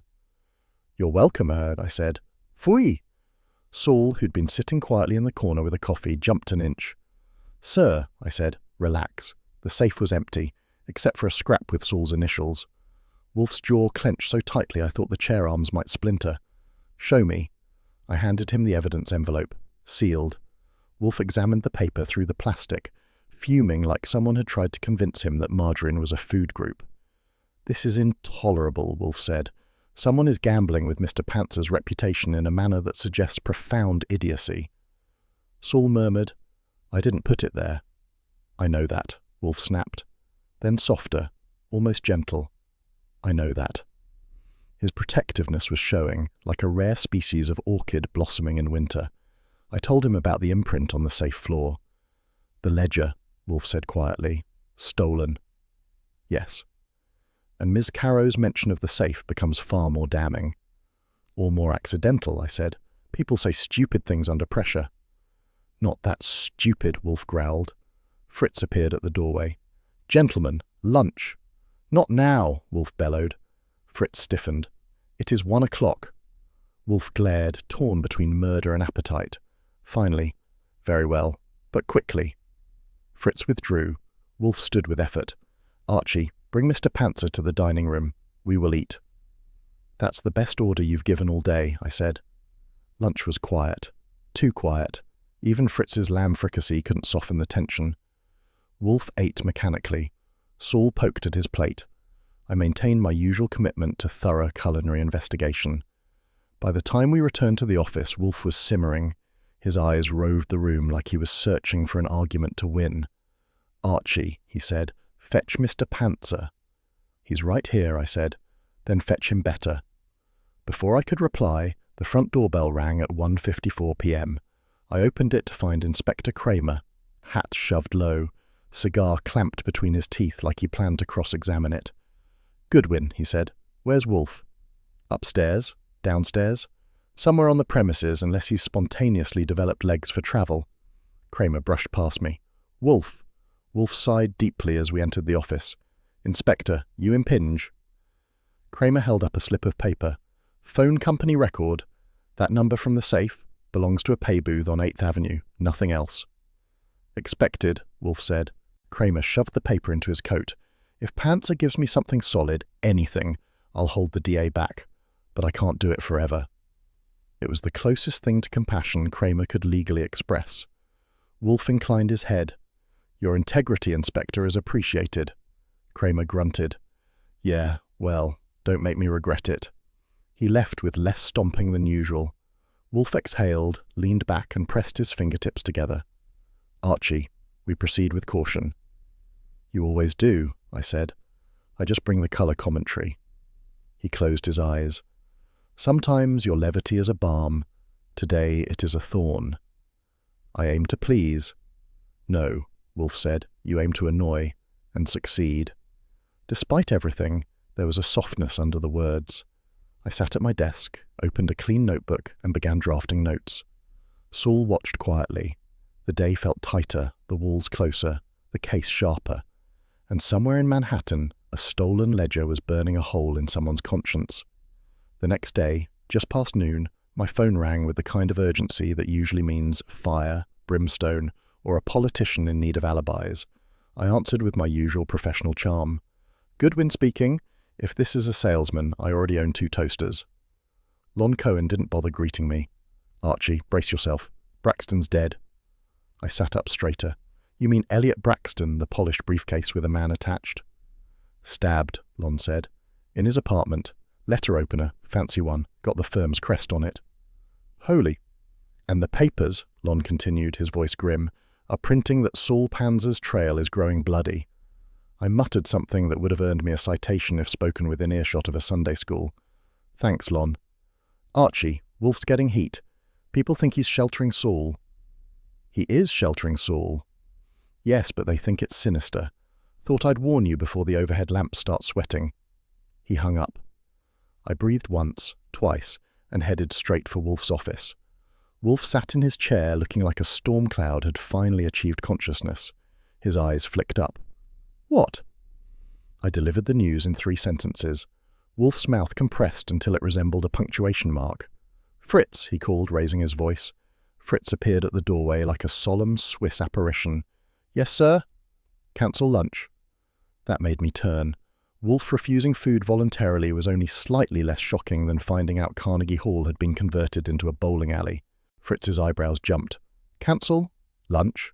You're welcome, Erd, I said. Fui! Saul, who'd been sitting quietly in the corner with a coffee, jumped an inch. Sir, I said, relax. The safe was empty, except for a scrap with Saul's initials. Wolfe's jaw clenched so tightly I thought the chair arms might splinter. Show me. I handed him the evidence envelope. Sealed. Wolfe examined the paper through the plastic, fuming like someone had tried to convince him that margarine was a food group. This is intolerable, Wolfe said. Someone is gambling with Mr. Panzer's reputation in a manner that suggests profound idiocy. Saul murmured, I didn't put it there. I know that, Wolfe snapped. Then softer, almost gentle. I know that. His protectiveness was showing, like a rare species of orchid blossoming in winter. I told him about the imprint on the safe floor. The ledger, Wolfe said quietly. Stolen. Yes. and Ms. Carrow's mention of the safe becomes far more damning. Or more accidental, I said. People say stupid things under pressure. Not that stupid, Wolfe growled. Fritz appeared at the doorway. Gentlemen, lunch. Not now, Wolfe bellowed. Fritz stiffened. It is 1 o'clock. Wolfe glared, torn between murder and appetite. Finally, very well, but quickly. Fritz withdrew. Wolfe stood with effort. Archie, bring Mr. Panzer to the dining room. We will eat. That's the best order you've given all day, I said. Lunch was quiet. Too quiet. Even Fritz's lamb fricassee couldn't soften the tension. Wolfe ate mechanically. Saul poked at his plate. I maintained my usual commitment to thorough culinary investigation. By the time we returned to the office, Wolfe was simmering. His eyes roved the room like he was searching for an argument to win. Archie, he said, fetch Mr. Panzer. He's right here, I said. Then fetch him better. Before I could reply, the front doorbell rang at 1:54 p.m. I opened it to find Inspector Kramer, hat shoved low, cigar clamped between his teeth like he planned to cross-examine it. Goodwin, he said. Where's Wolfe? Upstairs? Downstairs? Somewhere on the premises, unless he's spontaneously developed legs for travel. Kramer brushed past me. Wolfe. Wolfe sighed deeply as we entered the office. Inspector, you impinge. Kramer held up a slip of paper. Phone company record. That number from the safe belongs to a pay booth on 8th Avenue. Nothing else. Expected, Wolfe said. Kramer shoved the paper into his coat. If Panzer gives me something solid, anything, I'll hold the DA back. But I can't do it forever. It was the closest thing to compassion Kramer could legally express. Wolfe inclined his head. Your integrity, Inspector, is appreciated. Kramer grunted. Yeah, well, don't make me regret it. He left with less stomping than usual. Wolfe exhaled, leaned back and pressed his fingertips together. Archie, we proceed with caution. You always do, I said. I just bring the colour commentary. He closed his eyes. Sometimes your levity is a balm. Today it is a thorn. I aim to please. No, Wolfe said, you aim to annoy, and succeed. Despite everything, there was a softness under the words. I sat at my desk, opened a clean notebook, and began drafting notes. Saul watched quietly. The day felt tighter, the walls closer, the case sharper. And somewhere in Manhattan, a stolen ledger was burning a hole in someone's conscience. The next day, just past noon, my phone rang with the kind of urgency that usually means fire, brimstone, or a politician in need of alibis. I answered with my usual professional charm. Goodwin speaking. If this is a salesman, I already own 2 toasters. Lon Cohen didn't bother greeting me. Archie, brace yourself. Braxton's dead. I sat up straighter. You mean Elliot Braxton, the polished briefcase with a man attached? Stabbed, Lon said. In his apartment. Letter opener, fancy one, got the firm's crest on it. Holy. And the papers, Lon continued, his voice grim, are printing that Saul Panzer's trail is growing bloody. I muttered something that would have earned me a citation if spoken within earshot of a Sunday school. Thanks, Lon. Archie, Wolfe's getting heat. People think he's sheltering Saul. He is sheltering Saul. Yes, but they think it's sinister. Thought I'd warn you before the overhead lamps start sweating. He hung up. I breathed once, twice, and headed straight for Wolfe's office. Wolfe sat in his chair looking like a storm cloud had finally achieved consciousness. His eyes flicked up. What? I delivered the news in 3 sentences. Wolfe's mouth compressed until it resembled a punctuation mark. Fritz, he called, raising his voice. Fritz appeared at the doorway like a solemn Swiss apparition. Yes, sir? Cancel lunch. That made me turn. Wolfe refusing food voluntarily was only slightly less shocking than finding out Carnegie Hall had been converted into a bowling alley. Fritz's eyebrows jumped. Cancel? Lunch?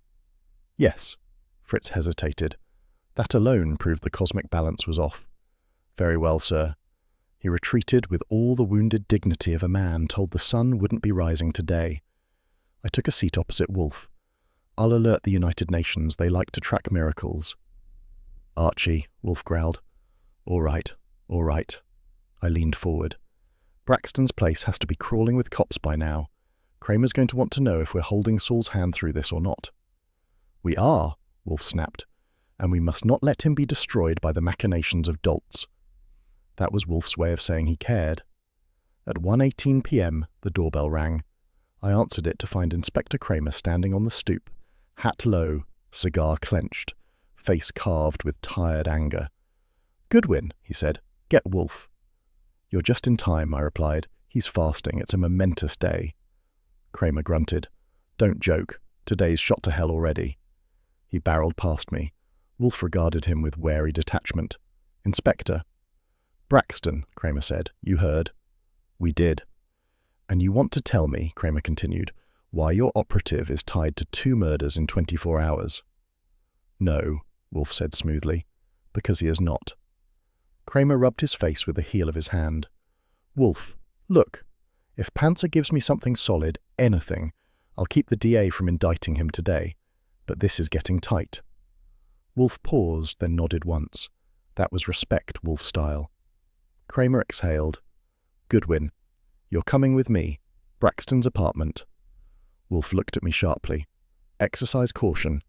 Yes. Fritz hesitated. That alone proved the cosmic balance was off. Very well, sir. He retreated with all the wounded dignity of a man told the sun wouldn't be rising today. I took a seat opposite Wolfe. I'll alert the United Nations. They like to track miracles. Archie, Wolfe growled. All right, all right. I leaned forward. Braxton's place has to be crawling with cops by now. Kramer's going to want to know if we're holding Saul's hand through this or not. We are, Wolfe snapped, and we must not let him be destroyed by the machinations of dolts. That was Wolfe's way of saying he cared. At 1:18 p.m, the doorbell rang. I answered it to find Inspector Kramer standing on the stoop, hat low, cigar clenched, face carved with tired anger. "Goodwin," he said, "get Wolfe." "You're just in time," I replied. "He's fasting. It's a momentous day." Kramer grunted. "Don't joke. Today's shot to hell already." He barreled past me. Wolfe regarded him with wary detachment. "Inspector." "Braxton," Kramer said. "You heard." "We did." "And you want to tell me," Kramer continued, "why your operative is tied to 2 murders in 24 hours? "No," Wolfe said smoothly, "because he is not." Kramer rubbed his face with the heel of his hand. "Wolfe, look, if Panzer gives me something solid, anything, I'll keep the DA from indicting him today. But this is getting tight." Wolfe paused, then nodded once. That was respect, Wolfe style. Kramer exhaled. "Goodwin, you're coming with me. Braxton's apartment." Wolfe looked at me sharply. "Exercise caution."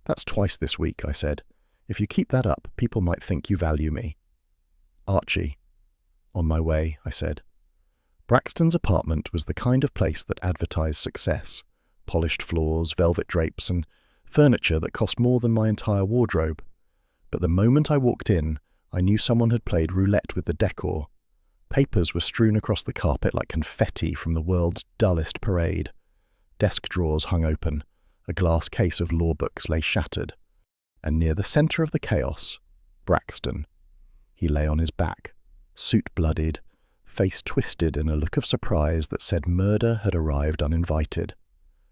"That's twice this week," I said. "If you keep that up, people might think you value me." "Archie." "On my way," I said. Braxton's apartment was the kind of place that advertised success. Polished floors, velvet drapes, and furniture that cost more than my entire wardrobe. But the moment I walked in, I knew someone had played roulette with the decor. Papers were strewn across the carpet like confetti from the world's dullest parade. Desk drawers hung open. A glass case of law books lay shattered. And near the centre of the chaos, Braxton. He lay on his back, suit bloodied, face twisted in a look of surprise that said murder had arrived uninvited.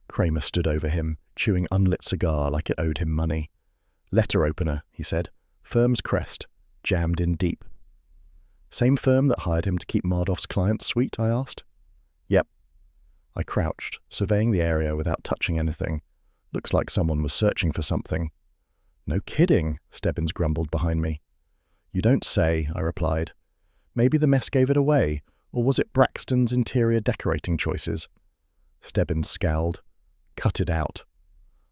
Kramer stood over him, chewing unlit cigar like it owed him money. "Letter opener," he said. "Firm's crest, jammed in deep." "Same firm that hired him to keep Mardov's clients sweet?" I asked. "Yep." I crouched, surveying the area without touching anything. Looks like someone was searching for something. "No kidding," Stebbins grumbled behind me. "You don't say," I replied. "Maybe the mess gave it away, or was it Braxton's interior decorating choices?" Stebbins scowled. "Cut it out."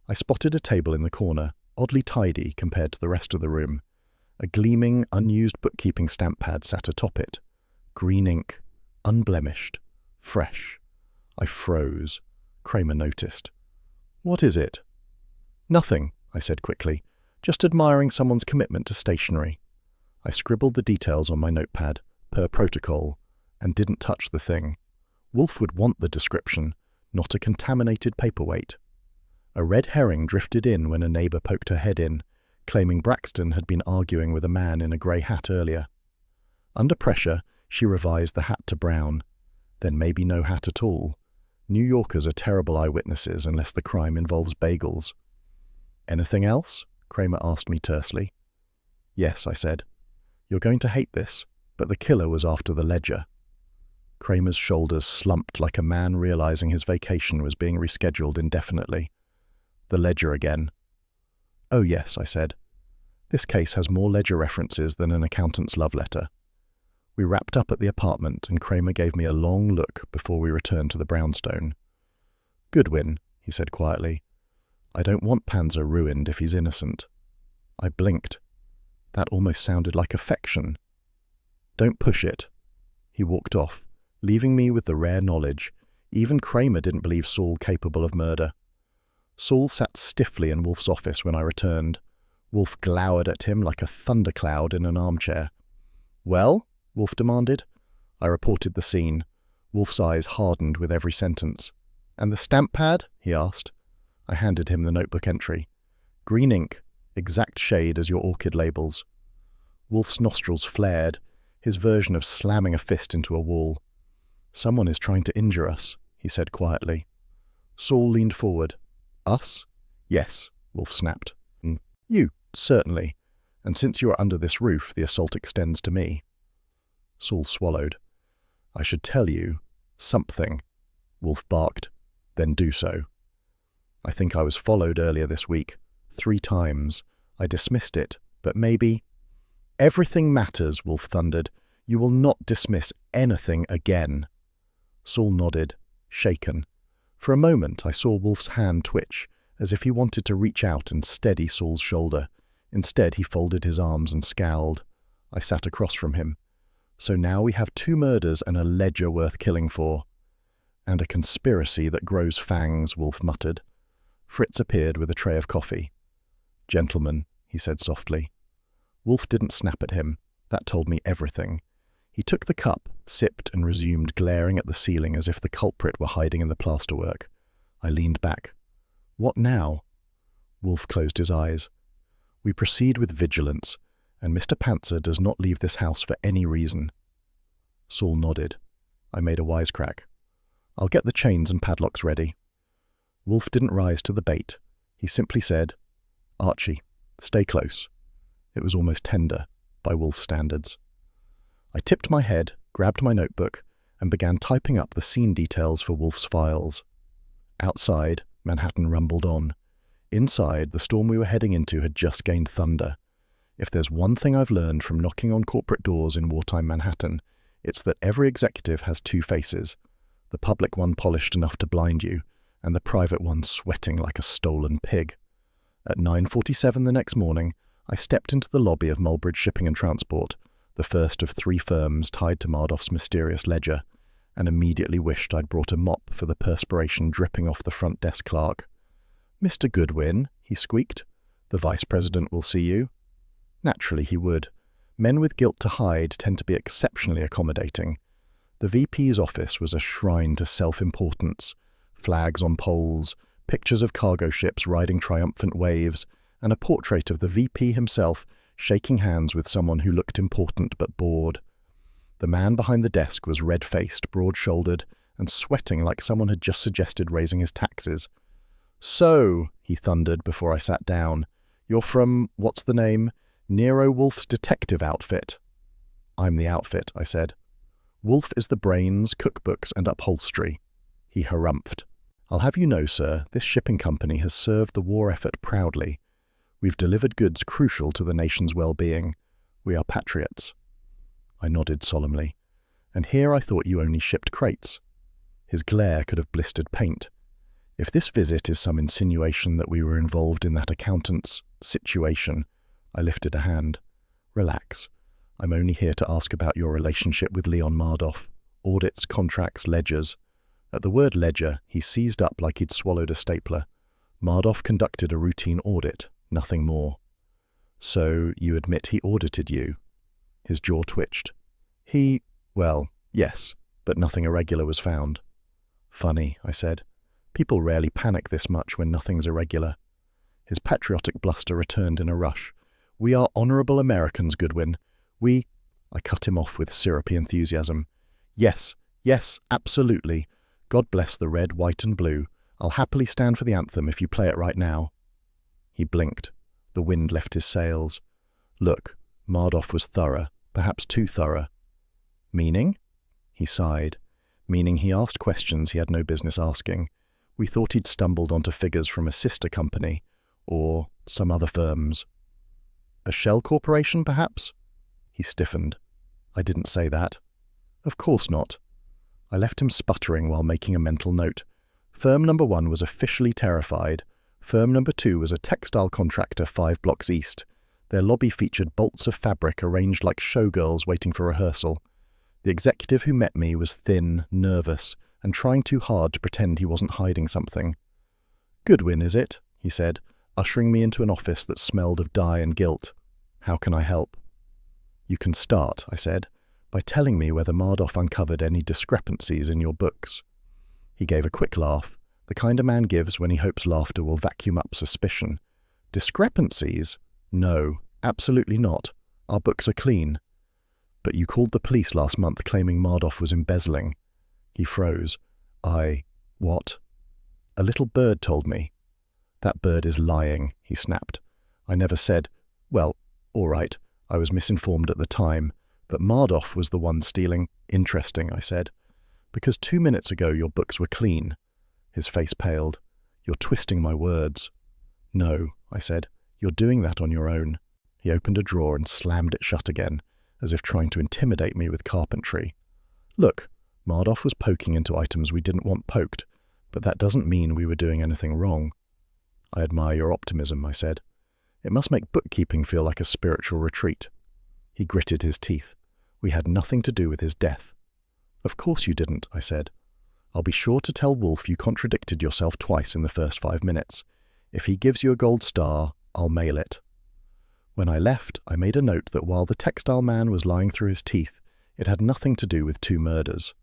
I spotted a table in the corner, oddly tidy compared to the rest of the room. A gleaming, unused bookkeeping stamp pad sat atop it. Green ink, unblemished, fresh. I froze. Kramer noticed. "What is it?" "Nothing," I said quickly. "Just admiring someone's commitment to stationery." I scribbled the details on my notepad, per protocol, and didn't touch the thing. Wolfe would want the description, not a contaminated paperweight. A red herring drifted in when a neighbour poked her head in, claiming Braxton had been arguing with a man in a grey hat earlier. Under pressure, she revised the hat to brown. Then maybe no hat at all. New Yorkers are terrible eyewitnesses unless the crime involves bagels. "Anything else?" Kramer asked me tersely. "Yes," I said. "You're going to hate this, but the killer was after the ledger." Kramer's shoulders slumped like a man realizing his vacation was being rescheduled indefinitely. "The ledger again." "Oh yes," I said. "This case has more ledger references than an accountant's love letter." We wrapped up at the apartment and Kramer gave me a long look before we returned to the brownstone. "Goodwin," he said quietly. "I don't want Panzer ruined if he's innocent." I blinked. That almost sounded like affection. "Don't push it." He walked off, leaving me with the rare knowledge. Even Kramer didn't believe Saul capable of murder. Saul sat stiffly in Wolfe's office when I returned. Wolfe glowered at him like a thundercloud in an armchair. "Well?" Wolfe demanded. I reported the scene. Wolfe's eyes hardened with every sentence. "And the stamp pad?" he asked. I handed him the notebook entry. "Green ink, exact shade as your orchid labels." Wolfe's nostrils flared, his version of slamming a fist into a wall. "Someone is trying to injure us," he said quietly. Saul leaned forward. "Us?" "Yes," Wolfe snapped. "You, certainly. And since you are under this roof, the assault extends to me." Saul swallowed. "I should tell you something," Wolfe barked. "Then do so." "I think I was followed earlier this week. 3 times. I dismissed it, but maybe—" "Everything matters," Wolfe thundered. "You will not dismiss anything again." Saul nodded, shaken. For a moment I saw Wolfe's hand twitch, as if he wanted to reach out and steady Saul's shoulder. Instead he folded his arms and scowled. I sat across from him, So now we have 2 murders and a ledger worth killing for. And a conspiracy that grows fangs, Wolfe muttered. Fritz appeared with a tray of coffee. Gentlemen, he said softly. Wolfe didn't snap at him. That told me everything. He took the cup, sipped, and resumed glaring at the ceiling as if the culprit were hiding in the plasterwork. I leaned back. What now? Wolfe closed his eyes. We proceed with vigilance, and Mr. Panzer does not leave this house for any reason. Saul nodded. I made a wisecrack. I'll get the chains and padlocks ready. Wolfe didn't rise to the bait. He simply said, Archie, stay close. It was almost tender, by Wolfe's standards. I tipped my head, grabbed my notebook, and began typing up the scene details for Wolfe's files. Outside, Manhattan rumbled on. Inside, the storm we were heading into had just gained thunder. If there's one thing I've learned from knocking on corporate doors in wartime Manhattan, it's that every executive has 2 faces, the public one polished enough to blind you, and the private one sweating like a stolen pig. At 9:47 the next morning, I stepped into the lobby of Mulbridge Shipping and Transport, the first of 3 firms tied to Mardoff's mysterious ledger, and immediately wished I'd brought a mop for the perspiration dripping off the front desk clerk. Mr. Goodwin, he squeaked, the vice president will see you. Naturally he would. Men with guilt to hide tend to be exceptionally accommodating. The VP's office was a shrine to self-importance, flags on poles, pictures of cargo ships riding triumphant waves, and a portrait of the VP himself shaking hands with someone who looked important but bored. The man behind the desk was red-faced, broad-shouldered, and sweating like someone had just suggested raising his taxes. So, he thundered before I sat down, you're from, what's the name, Nero Wolfe's detective outfit. I'm the outfit, I said. Wolfe is the brains, cookbooks, and upholstery. He harumphed. I'll have you know, sir, this shipping company has served the war effort proudly. We've delivered goods crucial to the nation's well-being. We are patriots. I nodded solemnly. And here I thought you only shipped crates. His glare could have blistered paint. If this visit is some insinuation that we were involved in that accountant's situation, I lifted a hand. Relax. I'm only here to ask about your relationship with Leon Mardoff. Audits, contracts, ledgers. At the word ledger, he seized up like he'd swallowed a stapler. Mardoff conducted a routine audit, nothing more. So you admit he audited you? His jaw twitched. Well, yes, but nothing irregular was found. Funny, I said. People rarely panic this much when nothing's irregular. His patriotic bluster returned in a rush. We are honourable Americans, Goodwin. I cut him off with syrupy enthusiasm. Yes, absolutely. God bless the red, white and blue. I'll happily stand for the anthem if you play it right now. He blinked. The wind left his sails. Look, Mardoff was thorough, perhaps too thorough. Meaning? He sighed. Meaning he asked questions he had no business asking. We thought he'd stumbled onto figures from a sister company, or some other firms. A shell corporation, perhaps? He stiffened. I didn't say that. Of course not. I left him sputtering while making a mental note. Firm number 1 was officially terrified. Firm number 2 was a textile contractor 5 blocks east. Their lobby featured bolts of fabric arranged like showgirls waiting for rehearsal. The executive who met me was thin, nervous, and trying too hard to pretend he wasn't hiding something. Goodwin, is it? He said, ushering me into an office that smelled of dye and gilt. How can I help? You can start, I said, by telling me whether Mardoff uncovered any discrepancies in your books. He gave a quick laugh, the kind a man gives when he hopes laughter will vacuum up suspicion. Discrepancies? No, absolutely not. Our books are clean. But you called the police last month claiming Mardoff was embezzling. He froze. What? A little bird told me. That bird is lying, he snapped. I never said, well, all right, I was misinformed at the time, but Mardoff was the one stealing. Interesting, I said. Because 2 minutes ago your books were clean. His face paled. You're twisting my words. No, I said. You're doing that on your own. He opened a drawer and slammed it shut again, as if trying to intimidate me with carpentry. Look, Mardoff was poking into items we didn't want poked, but that doesn't mean we were doing anything wrong. I admire your optimism, I said. It must make bookkeeping feel like a spiritual retreat. He gritted his teeth. We had nothing to do with his death. Of course you didn't, I said. I'll be sure to tell Wolfe you contradicted yourself twice in the first 5 minutes. If he gives you a gold star, I'll mail it. When I left, I made a note that while the textile man was lying through his teeth, it had nothing to do with 2 murders.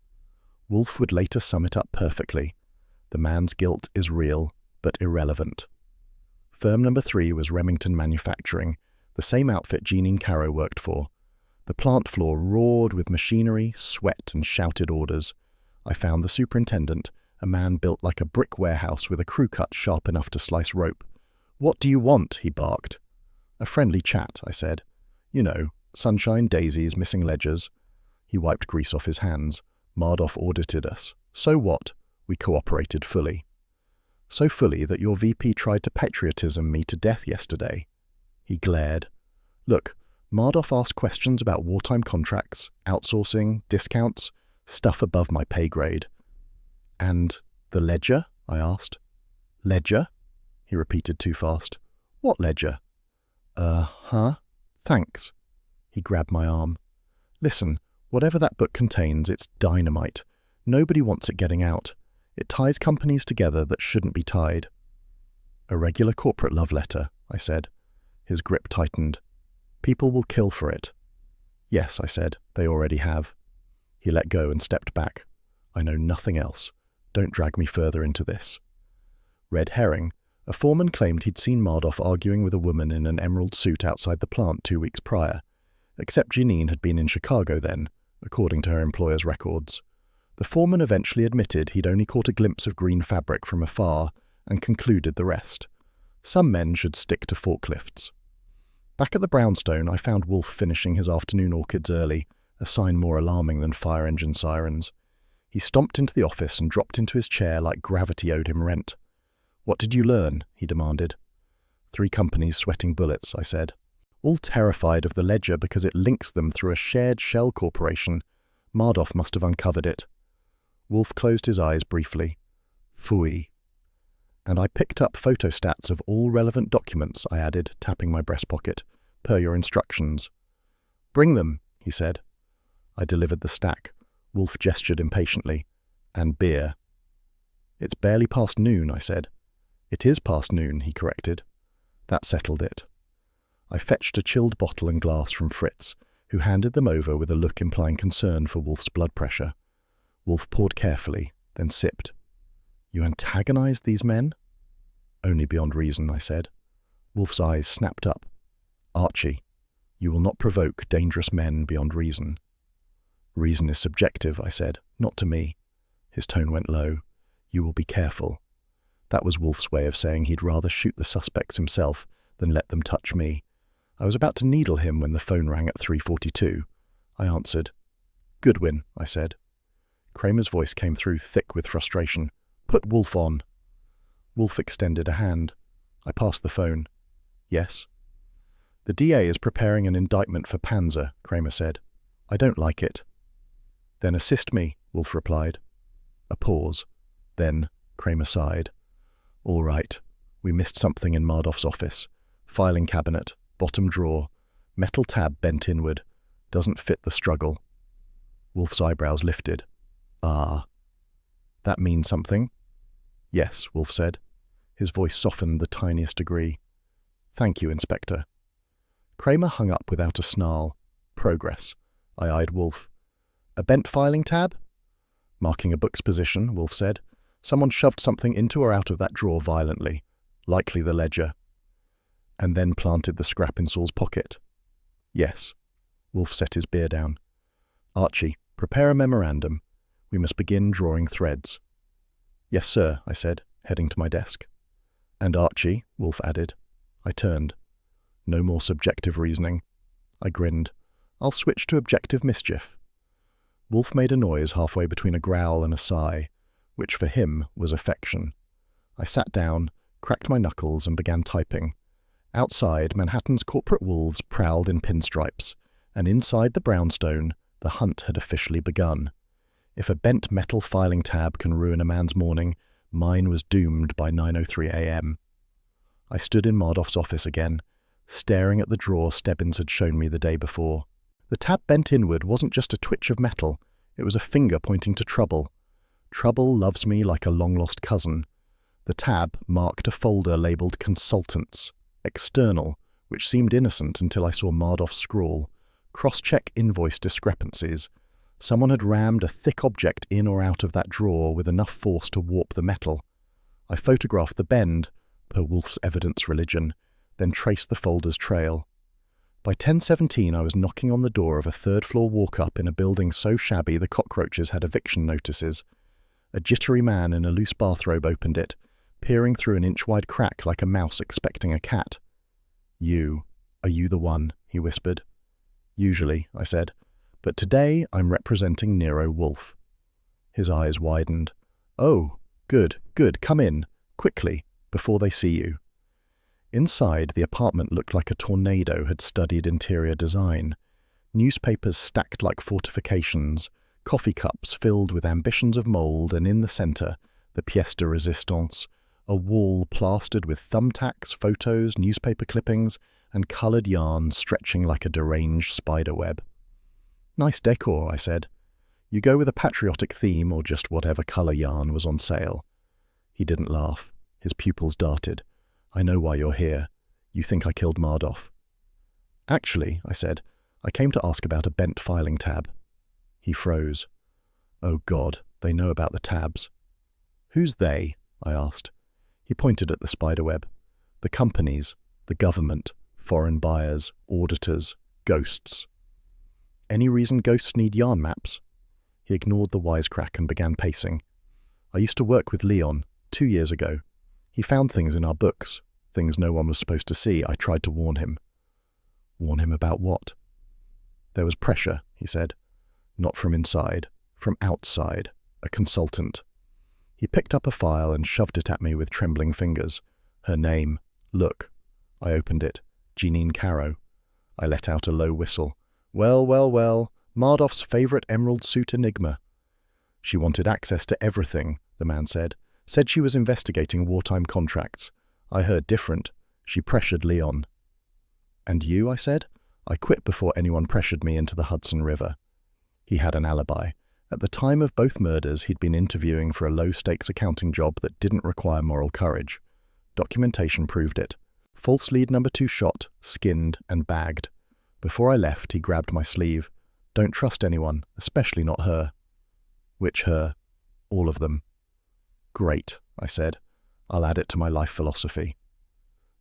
Wolfe would later sum it up perfectly. The man's guilt is real, but irrelevant. Firm number 3 was Remington Manufacturing, the same outfit Jeanine Caro worked for. The plant floor roared with machinery, sweat, and shouted orders. I found the superintendent, a man built like a brick warehouse with a crew cut sharp enough to slice rope. "What do you want?" he barked. "A friendly chat," I said. "You know, sunshine, daisies, missing ledgers." He wiped grease off his hands. Mardoff audited us. "So what?" We cooperated fully. "So fully that your VP tried to patriotism me to death yesterday." He glared. "Look, Mardoff asked questions about wartime contracts, outsourcing, discounts, stuff above my pay grade." "And the ledger?" I asked. "Ledger?" he repeated too fast. "What ledger?" Huh? Thanks." He grabbed my arm. "Listen, whatever that book contains, it's dynamite. Nobody wants it getting out. It ties companies together that shouldn't be tied." "A regular corporate love letter," I said. His grip tightened. "People will kill for it." "Yes," I said, "they already have." He let go and stepped back. "I know nothing else. Don't drag me further into this." Red herring. A foreman claimed he'd seen Mardoff arguing with a woman in an emerald suit outside the plant 2 weeks prior, except Jeanine had been in Chicago then, according to her employer's records. The foreman eventually admitted he'd only caught a glimpse of green fabric from afar and concluded the rest. Some men should stick to forklifts. Back at the brownstone, I found Wolfe finishing his afternoon orchids early, a sign more alarming than fire engine sirens. He stomped into the office and dropped into his chair like gravity owed him rent. "What did you learn?" he demanded. 3 companies sweating bullets, I said. "All terrified of the ledger because it links them through a shared shell corporation. Mardoff must have uncovered it." Wolfe closed his eyes briefly. "Phooey." "And I picked up photostats of all relevant documents," I added, tapping my breast pocket, "per your instructions." "Bring them," he said. I delivered the stack. Wolfe gestured impatiently. "And beer." "It's barely past noon," I said. "It is past noon," he corrected. That settled it. I fetched a chilled bottle and glass from Fritz, who handed them over with a look implying concern for Wolfe's blood pressure. Wolfe poured carefully, then sipped. "You antagonized these men?" "Only beyond reason," I said. Wolfe's eyes snapped up. "Archie, you will not provoke dangerous men beyond reason." "Reason is subjective," I said, "not to me." His tone went low. "You will be careful." That was Wolfe's way of saying he'd rather shoot the suspects himself than let them touch me. I was about to needle him when the phone rang at 3:42. I answered. "Goodwin," I said. Kramer's voice came through thick with frustration. "Put Wolfe on." Wolfe extended a hand. I passed the phone. "Yes?" "The DA is preparing an indictment for Panzer," Kramer said. "I don't like it." "Then assist me," Wolfe replied. A pause. Then Kramer sighed. "All right. We missed something in Mardoff's office. Filing cabinet, bottom drawer, metal tab bent inward. Doesn't fit the struggle." Wolfe's eyebrows lifted. "Ah. That means something?" "Yes," Wolfe said. His voice softened the tiniest degree. "Thank you, Inspector." Kramer hung up without a snarl. Progress. I eyed Wolfe. "A bent filing tab?" "Marking a book's position," Wolfe said. "Someone shoved something into or out of that drawer violently. Likely the ledger." "And then planted the scrap in Saul's pocket." "Yes." Wolfe set his beer down. "Archie, prepare a memorandum. We must begin drawing threads." "Yes, sir," I said, heading to my desk. "And Archie," Wolfe added. I turned. "No more subjective reasoning." I grinned. "I'll switch to objective mischief." Wolfe made a noise halfway between a growl and a sigh, which for him was affection. I sat down, cracked my knuckles, and began typing. Outside, Manhattan's corporate wolves prowled in pinstripes, and inside the brownstone, the hunt had officially begun. If a bent metal filing tab can ruin a man's morning, mine was doomed by 9:03 a.m. I stood in Mardoff's office again, staring at the drawer Stebbins had shown me the day before. The tab bent inward wasn't just a twitch of metal, it was a finger pointing to trouble. Trouble loves me like a long-lost cousin. The tab marked a folder labelled Consultants, External, which seemed innocent until I saw Mardoff's scrawl. Cross-check invoice discrepancies. Someone had rammed a thick object in or out of that drawer with enough force to warp the metal. I photographed the bend, per Wolfe's evidence religion, then traced the folder's trail. By 10:17 I was knocking on the door of a third-floor walk-up in a building so shabby the cockroaches had eviction notices. A jittery man in a loose bathrobe opened it, peering through an inch-wide crack like a mouse expecting a cat. Are you the one?" he whispered. "Usually," I said, "but today I'm representing Nero Wolfe." His eyes widened. "Oh, good, come in, quickly, before they see you." Inside, the apartment looked like a tornado had studied interior design. Newspapers stacked like fortifications, coffee cups filled with ambitions of mould, and in the centre, the pièce de résistance, a wall plastered with thumbtacks, photos, newspaper clippings, and coloured yarn stretching like a deranged spider web. "Nice decor," I said. "You go with a patriotic theme or just whatever colour yarn was on sale?" He didn't laugh. His pupils darted. "I know why you're here. You think I killed Mardoff." "Actually," I said, "I came to ask about a bent filing tab." He froze. "Oh God, they know about the tabs." "Who's they?" I asked. He pointed at the spiderweb. "The companies, the government, foreign buyers, auditors, ghosts." "Any reason ghosts need yarn maps?" He ignored the wisecrack and began pacing. "I used to work with Leon 2 years ago. He found things in our books, things no one was supposed to see. I tried to warn him." "Warn him about what?" "There was pressure," he said. "Not from inside, from outside, a consultant." He picked up a file and shoved it at me with trembling fingers. "Her name. Look." I opened it. Jeanine Caro. I let out a low whistle. Well, Mardoff's favourite emerald suit enigma." "She wanted access to everything," the man said. "Said she was investigating wartime contracts. I heard different. She pressured Leon." "And you?" I said. "I quit before anyone pressured me into the Hudson River." He had an alibi. At the time of both murders, he'd been interviewing for a low-stakes accounting job that didn't require moral courage. Documentation proved it. False lead number 2 shot, skinned, and bagged. Before I left, he grabbed my sleeve. "Don't trust anyone, especially not her." "Which her?" "All of them." "Great," I said. "I'll add it to my life philosophy."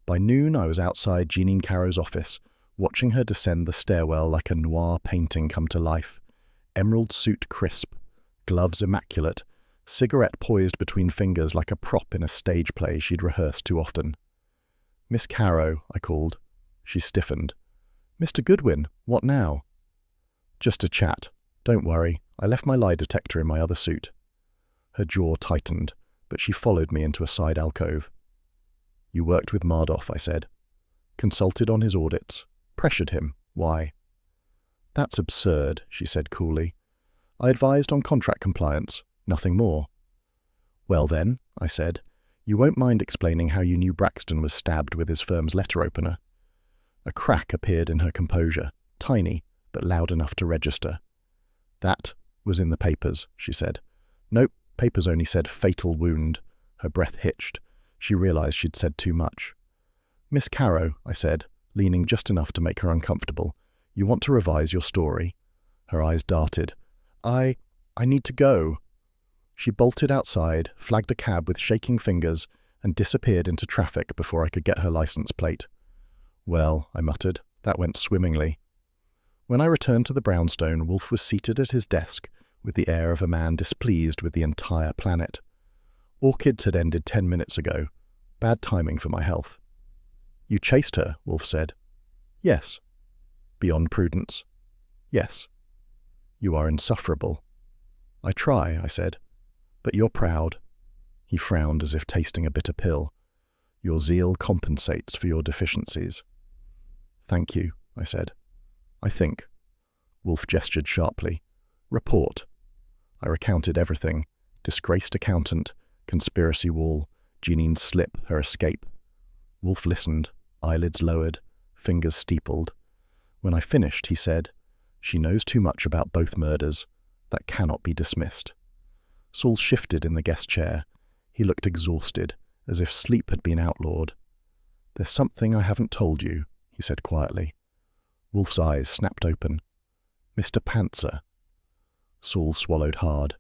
By noon, I was outside Jeanine Caro's office, watching her descend the stairwell like a noir painting come to life. Emerald suit crisp, gloves immaculate, cigarette poised between fingers like a prop in a stage play she'd rehearsed too often. "Miss Caro," I called. She stiffened. "Mr. Goodwin, what now?" "Just a chat. Don't worry, I left my lie detector in my other suit." Her jaw tightened, but she followed me into a side alcove. "You worked with Mardoff," I said. "Consulted on his audits. Pressured him. Why?" "That's absurd," she said coolly. "I advised on contract compliance. Nothing more." "Well then," I said, "you won't mind explaining how you knew Braxton was stabbed with his firm's letter opener." A crack appeared in her composure, tiny, but loud enough to register. "That was in the papers," she said. "Nope, papers only said fatal wound." Her breath hitched. She realized she'd said too much. "Miss Caro," I said, leaning just enough to make her uncomfortable, "you want to revise your story?" Her eyes darted. I need to go." She bolted outside, flagged a cab with shaking fingers, and disappeared into traffic before I could get her license plate. "Well," I muttered, "that went swimmingly." When I returned to the brownstone, Wolfe was seated at his desk with the air of a man displeased with the entire planet. Orchids had ended 10 minutes ago. Bad timing for my health. "You chased her," Wolfe said. "Yes." "Beyond prudence?" "Yes." "You are insufferable." "I try," I said. "But you're proud." He frowned as if tasting a bitter pill. "Your zeal compensates for your deficiencies." "Thank you," I said. "I think." Wolfe gestured sharply. "Report." I recounted everything. Disgraced accountant, conspiracy wall, Jeanine's slip, her escape. Wolfe listened, eyelids lowered, fingers steepled. When I finished, he said, She knows too much about both murders. That cannot be dismissed. Saul shifted in the guest chair. He looked exhausted, as if sleep had been outlawed. "There's something I haven't told you," he said quietly. Wolfe's eyes snapped open. "Mr. Panzer." Saul swallowed hard.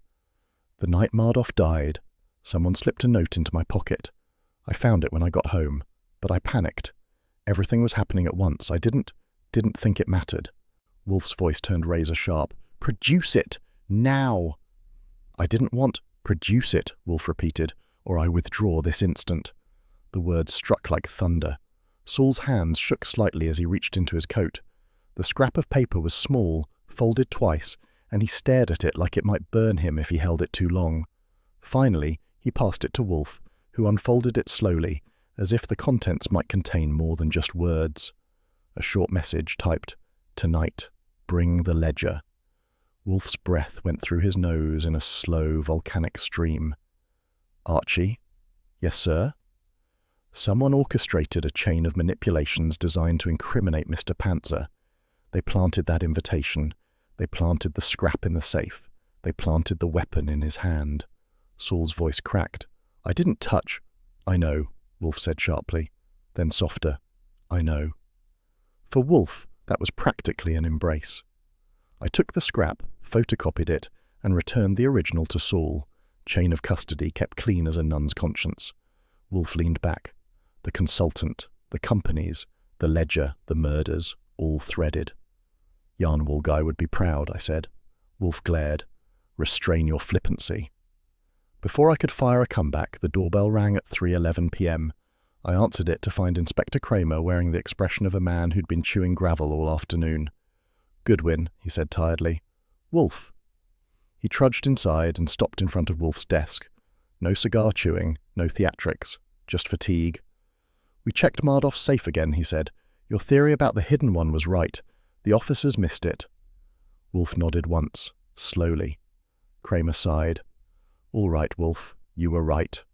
"The night Mardoff died, someone slipped a note into my pocket. I found it when I got home, but I panicked. Everything was happening at once. I didn't think it mattered." Wolfe's voice turned razor sharp. "Produce it! Now!" "I didn't want—" "Produce it," Wolfe repeated, "or I withdraw this instant." The words struck like thunder. Saul's hands shook slightly as he reached into his coat. The scrap of paper was small, folded twice, and he stared at it like it might burn him if he held it too long. Finally, he passed it to Wolfe, who unfolded it slowly, as if the contents might contain more than just words. A short message typed, "Tonight, bring the ledger." Wolfe's breath went through his nose in a slow, volcanic stream. "Archie?" "Yes, sir?" Someone orchestrated a chain of manipulations designed to incriminate Mr. Panzer. They planted that invitation. They planted the scrap in the safe. They planted the weapon in his hand. Saul's voice cracked. "I didn't touch—" "I know," Wolfe said sharply. Then softer, "I know." For Wolfe, that was practically an embrace. "I took the scrap, photocopied it, and returned the original to Saul. Chain of custody kept clean as a nun's conscience." Wolfe leaned back. The consultant, the companies, the ledger, the murders, all threaded. "Jan Wolguy would be proud," I said. Wolfe glared. "Restrain your flippancy." Before I could fire a comeback, the doorbell rang at 3:11 p.m. I answered it to find Inspector Kramer wearing the expression of a man who'd been chewing gravel all afternoon. "Goodwin," he said tiredly. "Wolfe." He trudged inside and stopped in front of Wolfe's desk. No cigar chewing, no theatrics, just fatigue. "We checked Mardoff's safe again," he said. "Your theory about the hidden one was right. The officers missed it." Wolfe nodded once, slowly. Kramer sighed. "All right, Wolfe, you were right."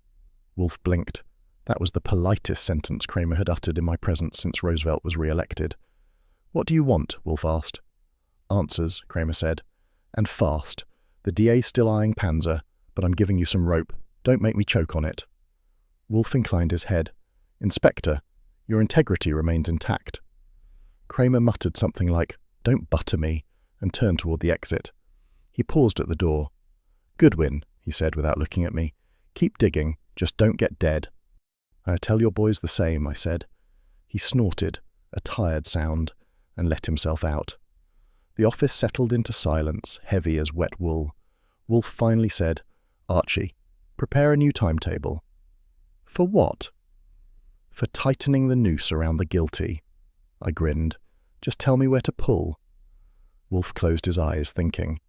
Wolfe blinked. That was the politest sentence Kramer had uttered in my presence since Roosevelt was re-elected. "What do you want?" Wolfe asked. "Answers," Kramer said. "And fast. The DA's still eyeing Panzer, but I'm giving you some rope. Don't make me choke on it." Wolfe inclined his head. "Inspector, your integrity remains intact." Kramer muttered something like, "Don't butter me," and turned toward the exit. He paused at the door. "Goodwin," he said without looking at me, "keep digging, just don't get dead." "I tell your boys the same," I said. He snorted, a tired sound, and let himself out. The office settled into silence, heavy as wet wool. Wolfe finally said, "Archie, prepare a new timetable." "For what?" "For tightening the noose around the guilty." I grinned. "Just tell me where to pull." Wolfe closed his eyes, thinking.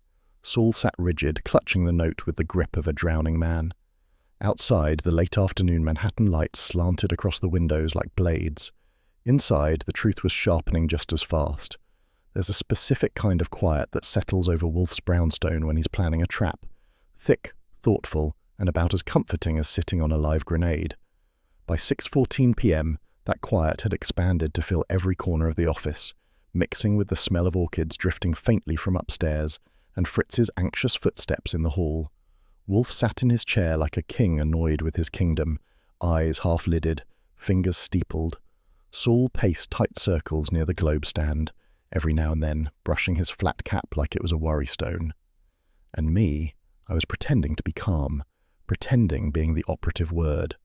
Saul sat rigid, clutching the note with the grip of a drowning man. Outside, the late afternoon Manhattan lights slanted across the windows like blades. Inside, the truth was sharpening just as fast. There's a specific kind of quiet that settles over Wolfe's brownstone when he's planning a trap. Thick, thoughtful, and about as comforting as sitting on a live grenade. By 6:14 p.m., that quiet had expanded to fill every corner of the office, mixing with the smell of orchids drifting faintly from upstairs, and Fritz's anxious footsteps in the hall. Wolfe sat in his chair like a king annoyed with his kingdom, eyes half-lidded, fingers steepled. Saul paced tight circles near the globe stand, every now and then brushing his flat cap like it was a worry stone. And me, I was pretending to be calm, pretending being the operative word.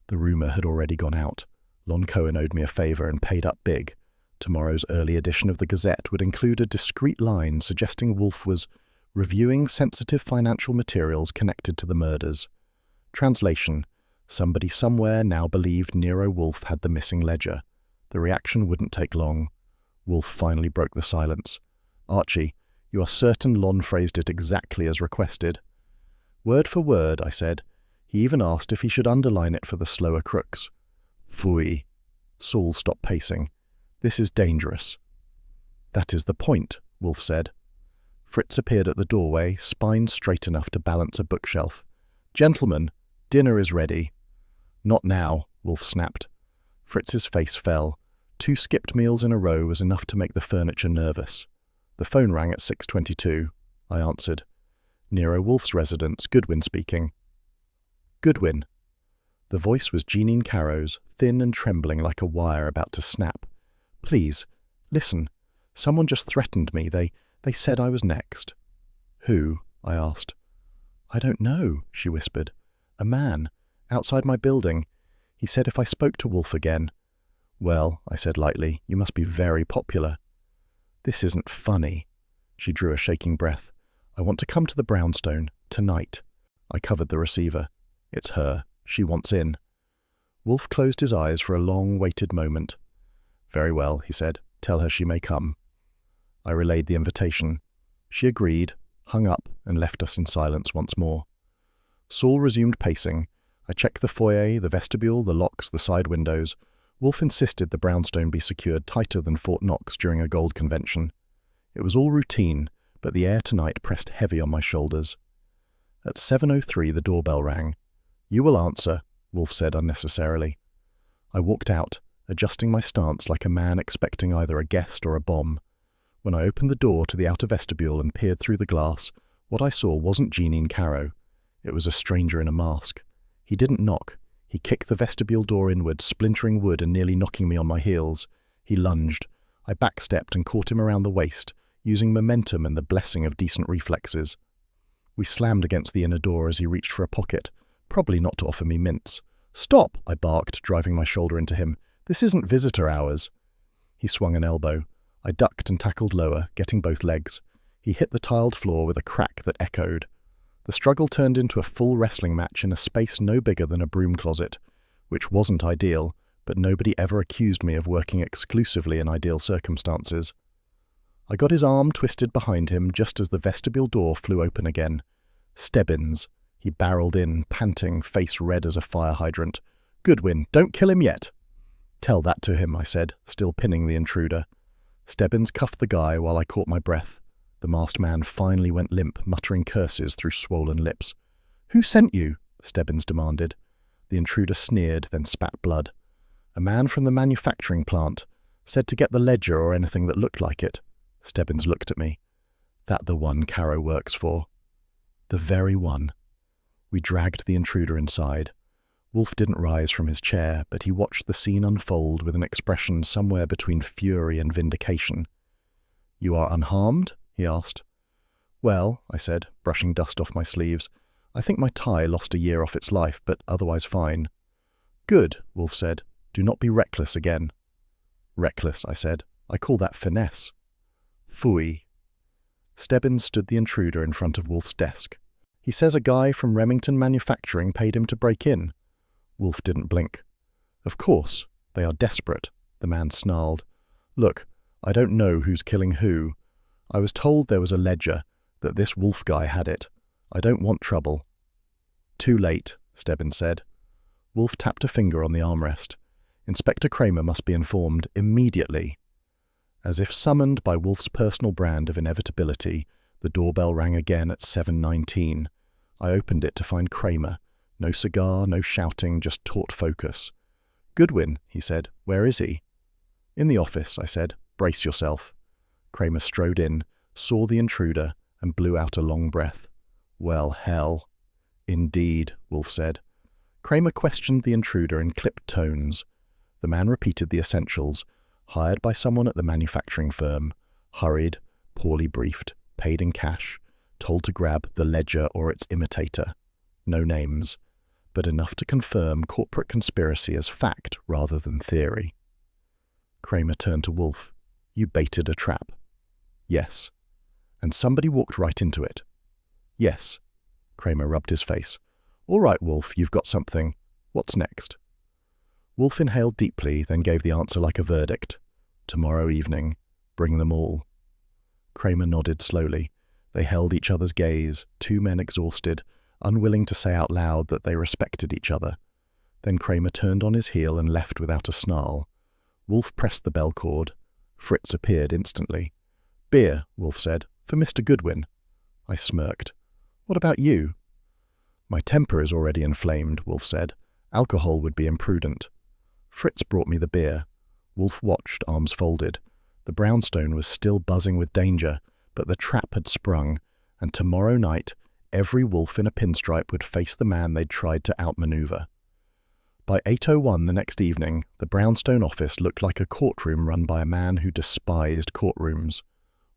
The rumour had already gone out. Lon Cohen owed me a favour and paid up big. Tomorrow's early edition of the Gazette would include a discreet line suggesting Wolfe was reviewing sensitive financial materials connected to the murders. Translation: somebody somewhere now believed Nero Wolfe had the missing ledger. The reaction wouldn't take long. Wolfe finally broke the silence. "Archie, you are certain Lon phrased it exactly as requested?" "Word for word," I said. He even asked if he should underline it for the slower crooks. "Phooey." Saul stopped pacing. "This is dangerous." "That is the point," Wolfe said. Fritz appeared at the doorway, spine straight enough to balance a bookshelf. "Gentlemen, dinner is ready." "Not now," Wolfe snapped. Fritz's face fell. 2 skipped meals in a row was enough to make the furniture nervous. The phone rang at 6:22. I answered. Nero Wolfe's residence, Goodwin speaking. Goodwin. The voice was Jeanine Carrow's, thin and trembling like a wire about to snap. Please, listen. Someone just threatened me. They said I was next. Who? I asked. I don't know, she whispered. A man, outside my building. He said if I spoke to Wolfe again. Well, I said lightly, you must be very popular. This isn't funny. She drew a shaking breath. I want to come to the brownstone, tonight. I covered the receiver. It's her. She wants in. Wolfe closed his eyes for a long, waited moment. Very well, he said. Tell her she may come. I relayed the invitation. She agreed, hung up, and left us in silence once more. Saul resumed pacing. I checked the foyer, the vestibule, the locks, the side windows. Wolfe insisted the brownstone be secured tighter than Fort Knox during a gold convention. It was all routine, but the air tonight pressed heavy on my shoulders. At 7:03 the doorbell rang. You will answer, Wolfe said unnecessarily. I walked out, adjusting my stance like a man expecting either a guest or a bomb. When I opened the door to the outer vestibule and peered through the glass, what I saw wasn't Jeanine Carrow. It was a stranger in a mask. He didn't knock. He kicked the vestibule door inward, splintering wood and nearly knocking me on my heels. He lunged. I backstepped and caught him around the waist, using momentum and the blessing of decent reflexes. We slammed against the inner door as he reached for a pocket, probably not to offer me mints. Stop, I barked, driving my shoulder into him. This isn't visitor hours. He swung an elbow. I ducked and tackled lower, getting both legs. He hit the tiled floor with a crack that echoed. The struggle turned into a full wrestling match in a space no bigger than a broom closet, which wasn't ideal, but nobody ever accused me of working exclusively in ideal circumstances. I got his arm twisted behind him just as the vestibule door flew open again. Stebbins. He barreled in, panting, face red as a fire hydrant. Goodwin, don't kill him yet. Tell that to him, I said, still pinning the intruder. Stebbins cuffed the guy while I caught my breath. The masked man finally went limp, muttering curses through swollen lips. Who sent you? Stebbins demanded. The intruder sneered, then spat blood. A man from the manufacturing plant. Said to get the ledger or anything that looked like it. Stebbins looked at me. That the one Carrow works for? The very one. We dragged the intruder inside. Wolfe didn't rise from his chair, but he watched the scene unfold with an expression somewhere between fury and vindication. You are unharmed? He asked. Well, I said, brushing dust off my sleeves. I think my tie lost a year off its life, but otherwise fine. Good, Wolfe said. Do not be reckless again. Reckless, I said. I call that finesse. Phooey. Stebbins stood the intruder in front of Wolfe's desk. He says a guy from Remington Manufacturing paid him to break in. Wolfe didn't blink. Of course. They are desperate, the man snarled. Look, I don't know who's killing who. I was told there was a ledger, that this Wolfe guy had it. I don't want trouble. Too late, Stebbins said. Wolfe tapped a finger on the armrest. Inspector Kramer must be informed immediately. As if summoned by Wolfe's personal brand of inevitability, the doorbell rang again at 7:19. I opened it to find Kramer. No cigar, no shouting, just taut focus. Goodwin, he said. Where is he? In the office, I said. Brace yourself. Kramer strode in, saw the intruder, and blew out a long breath. Well, hell. Indeed, Wolfe said. Kramer questioned the intruder in clipped tones. The man repeated the essentials. Hired by someone at the manufacturing firm. Hurried, poorly briefed, paid in cash, told to grab the ledger or its imitator. No names, but enough to confirm corporate conspiracy as fact rather than theory. Kramer turned to Wolfe. You baited a trap. Yes. And somebody walked right into it. Yes. Kramer rubbed his face. All right, Wolfe, you've got something. What's next? Wolfe inhaled deeply, then gave the answer like a verdict. Tomorrow evening. Bring them all. Kramer nodded slowly. They held each other's gaze, two men exhausted, unwilling to say out loud that they respected each other. Then Kramer turned on his heel and left without a snarl. Wolfe pressed the bell cord. Fritz appeared instantly. Beer, Wolfe said, for Mr. Goodwin. I smirked. What about you? My temper is already inflamed, Wolfe said. Alcohol would be imprudent. Fritz brought me the beer. Wolfe watched, arms folded. The brownstone was still buzzing with danger, But the trap had sprung, and tomorrow night every wolf in a pinstripe would face the man they'd tried to outmaneuver. By 8:01 the next evening, the brownstone office looked like a courtroom run by a man who despised courtrooms.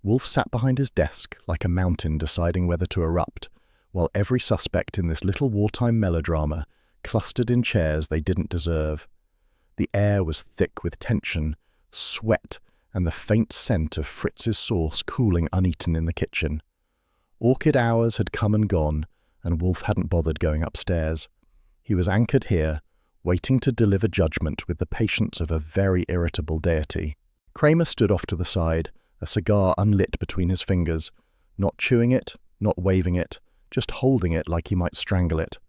Wolfe sat behind his desk like a mountain deciding whether to erupt, while every suspect in this little wartime melodrama clustered in chairs they didn't deserve. The air was thick with tension, sweat, and the faint scent of Fritz's sauce cooling uneaten in the kitchen. Orchid hours had come and gone, and Wolfe hadn't bothered going upstairs. He was anchored here, waiting to deliver judgment with the patience of a very irritable deity. Kramer stood off to the side, a cigar unlit between his fingers, not chewing it, not waving it, just holding it like he might strangle it.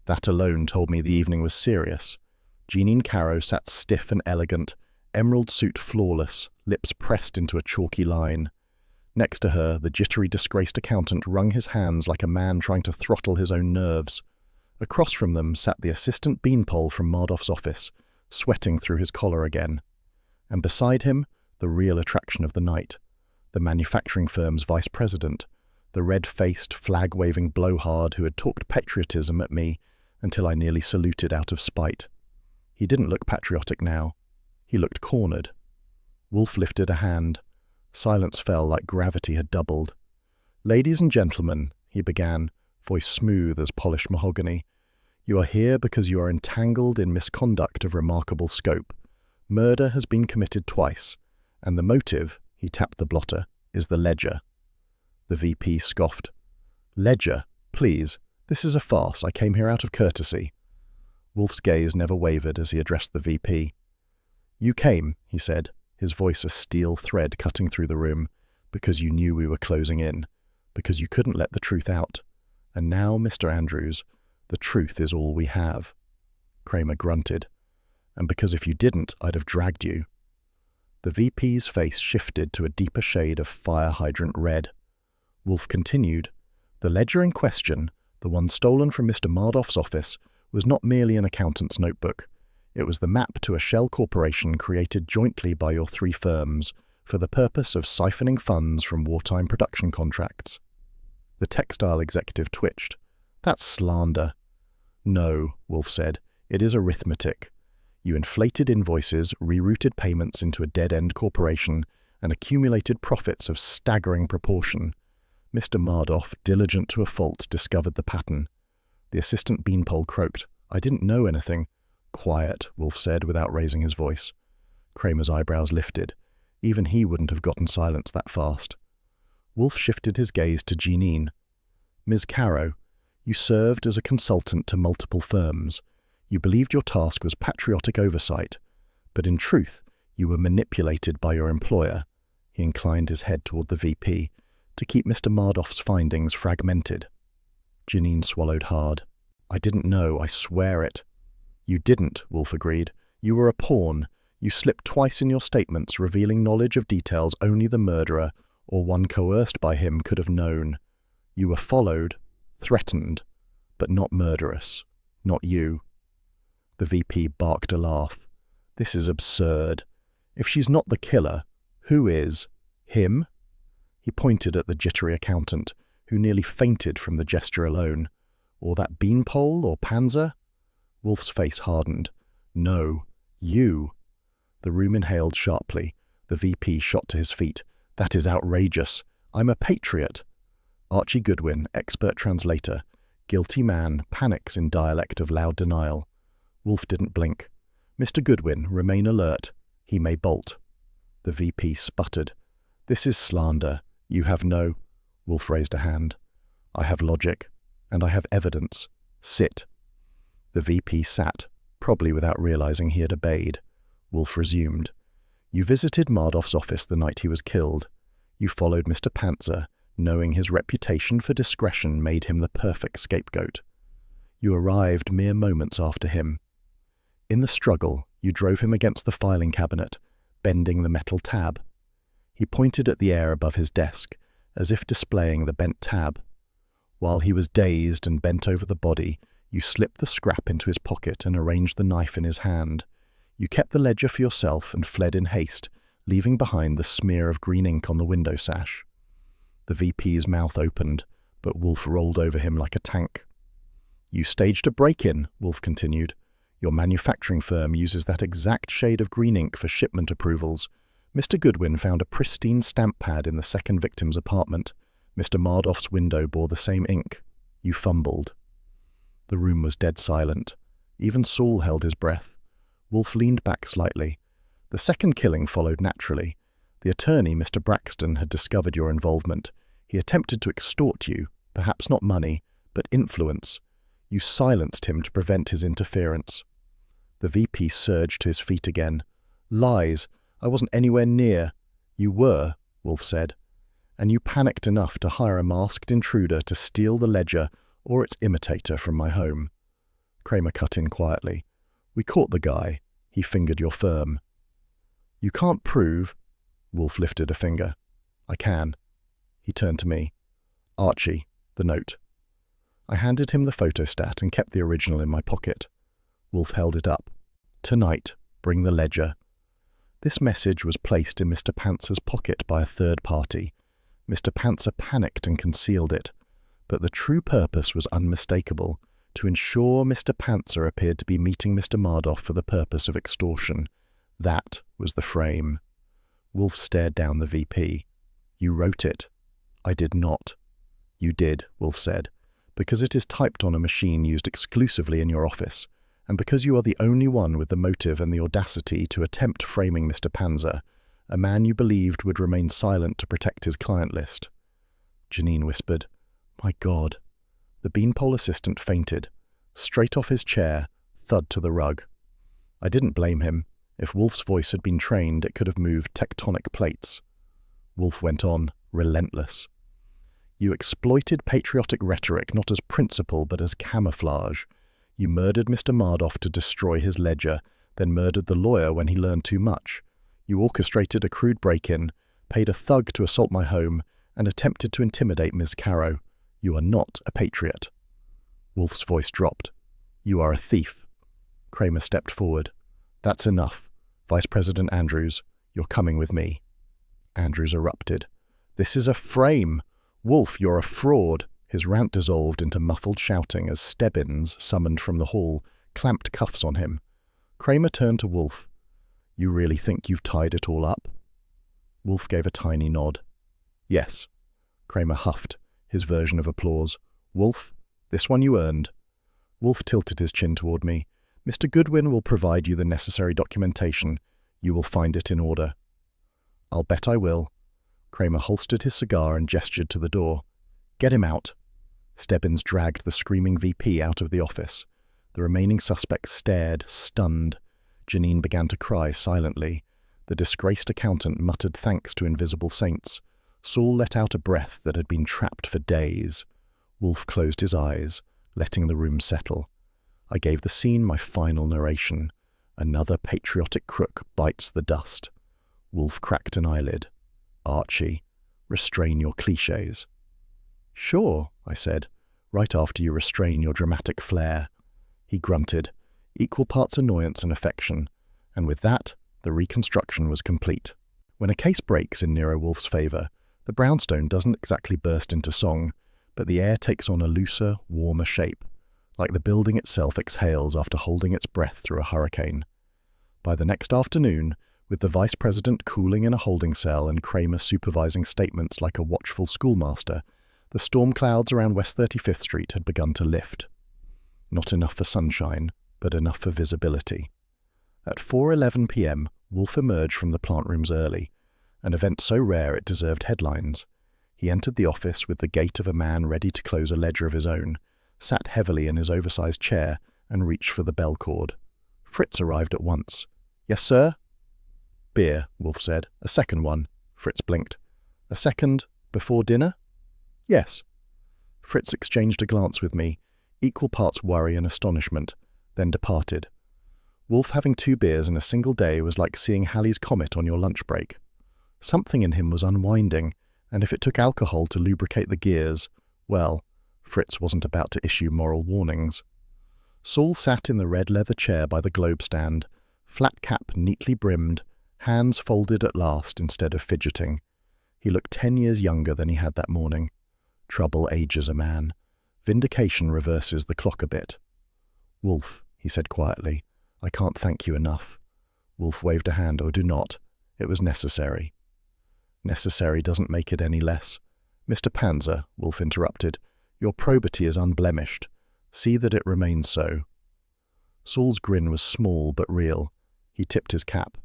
That alone told me the evening was serious. Jeanine Caro sat stiff and elegant, emerald suit flawless, lips pressed into a chalky line. Next to her, the jittery, disgraced accountant wrung his hands like a man trying to throttle his own nerves. Across from them sat the assistant beanpole from Mardoff's office, sweating through his collar again. And beside him, the real attraction of the night, the manufacturing firm's vice president, the red-faced, flag-waving blowhard who had talked patriotism at me until I nearly saluted out of spite. He didn't look patriotic now. He looked cornered. Wolfe lifted a hand. Silence fell like gravity had doubled. "Ladies and gentlemen," he began, voice smooth as polished mahogany, "you are here because you are entangled in misconduct of remarkable scope. Murder has been committed twice, and the motive," he tapped the blotter, "is the ledger." The VP scoffed. "Ledger? Please. This is a farce. I came here out of courtesy." Wolfe's gaze never wavered as he addressed the VP. "You came," he said, his voice a steel thread cutting through the room, "because you knew we were closing in, because you couldn't let the truth out. And now, Mr. Andrews, the truth is all we have." Kramer grunted. "And because if you didn't, I'd have dragged you." The VP's face shifted to a deeper shade of fire hydrant red. Wolfe continued, "The ledger in question, the one stolen from Mr. Mardoff's office, was not merely an accountant's notebook. It was the map to a shell corporation created jointly by your three firms for the purpose of siphoning funds from wartime production contracts." The textile executive twitched. "That's slander." "No," Wolfe said. "It is arithmetic. You inflated invoices, rerouted payments into a dead-end corporation, and accumulated profits of staggering proportion. Mr. Mardoff, diligent to a fault, discovered the pattern." The assistant beanpole croaked. "I didn't know anything." "Quiet," Wolfe said without raising his voice. Kramer's eyebrows lifted. Even he wouldn't have gotten silence that fast. Wolfe shifted his gaze to Jeanine. "Ms. Caro, you served as a consultant to multiple firms. You believed your task was patriotic oversight, but in truth, you were manipulated by your employer." He inclined his head toward the VP, "to keep Mr. Mardoff's findings fragmented." Jeanine swallowed hard. "I didn't know, I swear it." "You didn't," Wolfe agreed. "You were a pawn. You slipped twice in your statements, revealing knowledge of details only the murderer, or one coerced by him, could have known. You were followed, threatened, but not murderous. Not you." The VP barked a laugh. "This is absurd. If she's not the killer, who is? Him?" He pointed at the jittery accountant, who nearly fainted from the gesture alone. "Or that beanpole or Panzer?" Wolfe's face hardened. "No, you." The room inhaled sharply. The VP shot to his feet. "That is outrageous. I'm a patriot." Archie Goodwin, expert translator. Guilty man, panics in dialect of loud denial. Wolfe didn't blink. "Mr. Goodwin, remain alert. He may bolt." The VP sputtered. "This is slander. You have no—" Wolfe raised a hand. "I have logic, and I have evidence. Sit." The VP sat, probably without realizing he had obeyed. Wolfe resumed. "You visited Mardoff's office the night he was killed. You followed Mr. Panzer, knowing his reputation for discretion made him the perfect scapegoat. You arrived mere moments after him. In the struggle, you drove him against the filing cabinet, bending the metal tab." He pointed at the air above his desk, as if displaying the bent tab. "While he was dazed and bent over the body, you slipped the scrap into his pocket and arranged the knife in his hand. You kept the ledger for yourself and fled in haste, leaving behind the smear of green ink on the window sash." The VP's mouth opened, but Wolfe rolled over him like a tank. "You staged a break-in," Wolfe continued. "Your manufacturing firm uses that exact shade of green ink for shipment approvals. Mr. Goodwin found a pristine stamp pad in the second victim's apartment. Mr. Mardoff's window bore the same ink. You fumbled." The room was dead silent. Even Saul held his breath. Wolfe leaned back slightly. "The second killing followed naturally. The attorney, Mr. Braxton, had discovered your involvement. He attempted to extort you, perhaps not money, but influence. You silenced him to prevent his interference." The VP surged to his feet again. "Lies! I wasn't anywhere near." "You were," Wolfe said. "And you panicked enough to hire a masked intruder to steal the ledger or its imitator from my home." Kramer cut in quietly. "We caught the guy. He fingered your firm." "You can't prove—" Wolfe lifted a finger. "I can." He turned to me. "Archie, the note." I handed him the photostat and kept the original in my pocket. Wolfe held it up. "Tonight, bring the ledger." This message was placed in Mr. Panzer's pocket by a third party. Mr. Panzer panicked and concealed it, but the true purpose was unmistakable: to ensure Mr. Panzer appeared to be meeting Mr. Mardoff for the purpose of extortion. That was the frame. Wolfe stared down the VP. "You wrote it." "I did not." "You did," Wolfe said, "because it is typed on a machine used exclusively in your office, and because you are the only one with the motive and the audacity to attempt framing Mr. Panzer, a man you believed would remain silent to protect his client list." Janine whispered, "My God." The beanpole assistant fainted. Straight off his chair, thud to the rug. I didn't blame him. If Wolfe's voice had been trained, it could have moved tectonic plates. Wolfe went on, relentless. "You exploited patriotic rhetoric not as principle but as camouflage. You murdered Mr. Mardoff to destroy his ledger, then murdered the lawyer when he learned too much. You orchestrated a crude break-in, paid a thug to assault my home, and attempted to intimidate Ms. Caro. You are not a patriot." Wolfe's voice dropped. "You are a thief." Kramer stepped forward. "That's enough. Vice President Andrews, you're coming with me." Andrews erupted. "This is a frame. Wolfe, you're a fraud." His rant dissolved into muffled shouting as Stebbins, summoned from the hall, clamped cuffs on him. Kramer turned to Wolfe. "You really think you've tied it all up?" Wolfe gave a tiny nod. "Yes." Kramer huffed, his version of applause. "Wolfe, this one you earned." Wolfe tilted his chin toward me. "Mr. Goodwin will provide you the necessary documentation. You will find it in order." "I'll bet I will." Kramer holstered his cigar and gestured to the door. "Get him out." Stebbins dragged the screaming VP out of the office. The remaining suspects stared, stunned. Janine began to cry silently. The disgraced accountant muttered thanks to invisible saints. Saul let out a breath that had been trapped for days. Wolfe closed his eyes, letting the room settle. I gave the scene my final narration. Another patriotic crook bites the dust. Wolfe cracked an eyelid. "Archie, restrain your cliches." "Sure," I said, "right after you restrain your dramatic flair." He grunted, equal parts annoyance and affection, and with that, the reconstruction was complete. When a case breaks in Nero Wolfe's favor, the brownstone doesn't exactly burst into song, but the air takes on a looser, warmer shape, like the building itself exhales after holding its breath through a hurricane. By the next afternoon, with the vice president cooling in a holding cell and Kramer supervising statements like a watchful schoolmaster, the storm clouds around West 35th Street had begun to lift. Not enough for sunshine, but enough for visibility. At 4:11 p.m., Wolfe emerged from the plant rooms early, an event so rare it deserved headlines. He entered the office with the gait of a man ready to close a ledger of his own, sat heavily in his oversized chair, and reached for the bell cord. Fritz arrived at once. "Yes, sir?" "Beer," Wolfe said. "A second one." Fritz blinked. "A second before dinner?" "Yes." Fritz exchanged a glance with me, equal parts worry and astonishment, then departed. Wolfe having 2 beers in a single day was like seeing Halley's Comet on your lunch break. Something in him was unwinding, and if it took alcohol to lubricate the gears, well, Fritz wasn't about to issue moral warnings. Saul sat in the red leather chair by the globe stand, flat cap neatly brimmed, hands folded at last instead of fidgeting. He looked 10 years younger than he had that morning. Trouble ages a man. Vindication reverses the clock a bit. "Wolfe," he said quietly, "I can't thank you enough." Wolfe waved a hand. "Oh, do not. It was necessary." "Necessary doesn't make it any less." "Mr. Panzer," Wolfe interrupted, "your probity is unblemished. See that it remains so." Saul's grin was small but real. He tipped his cap.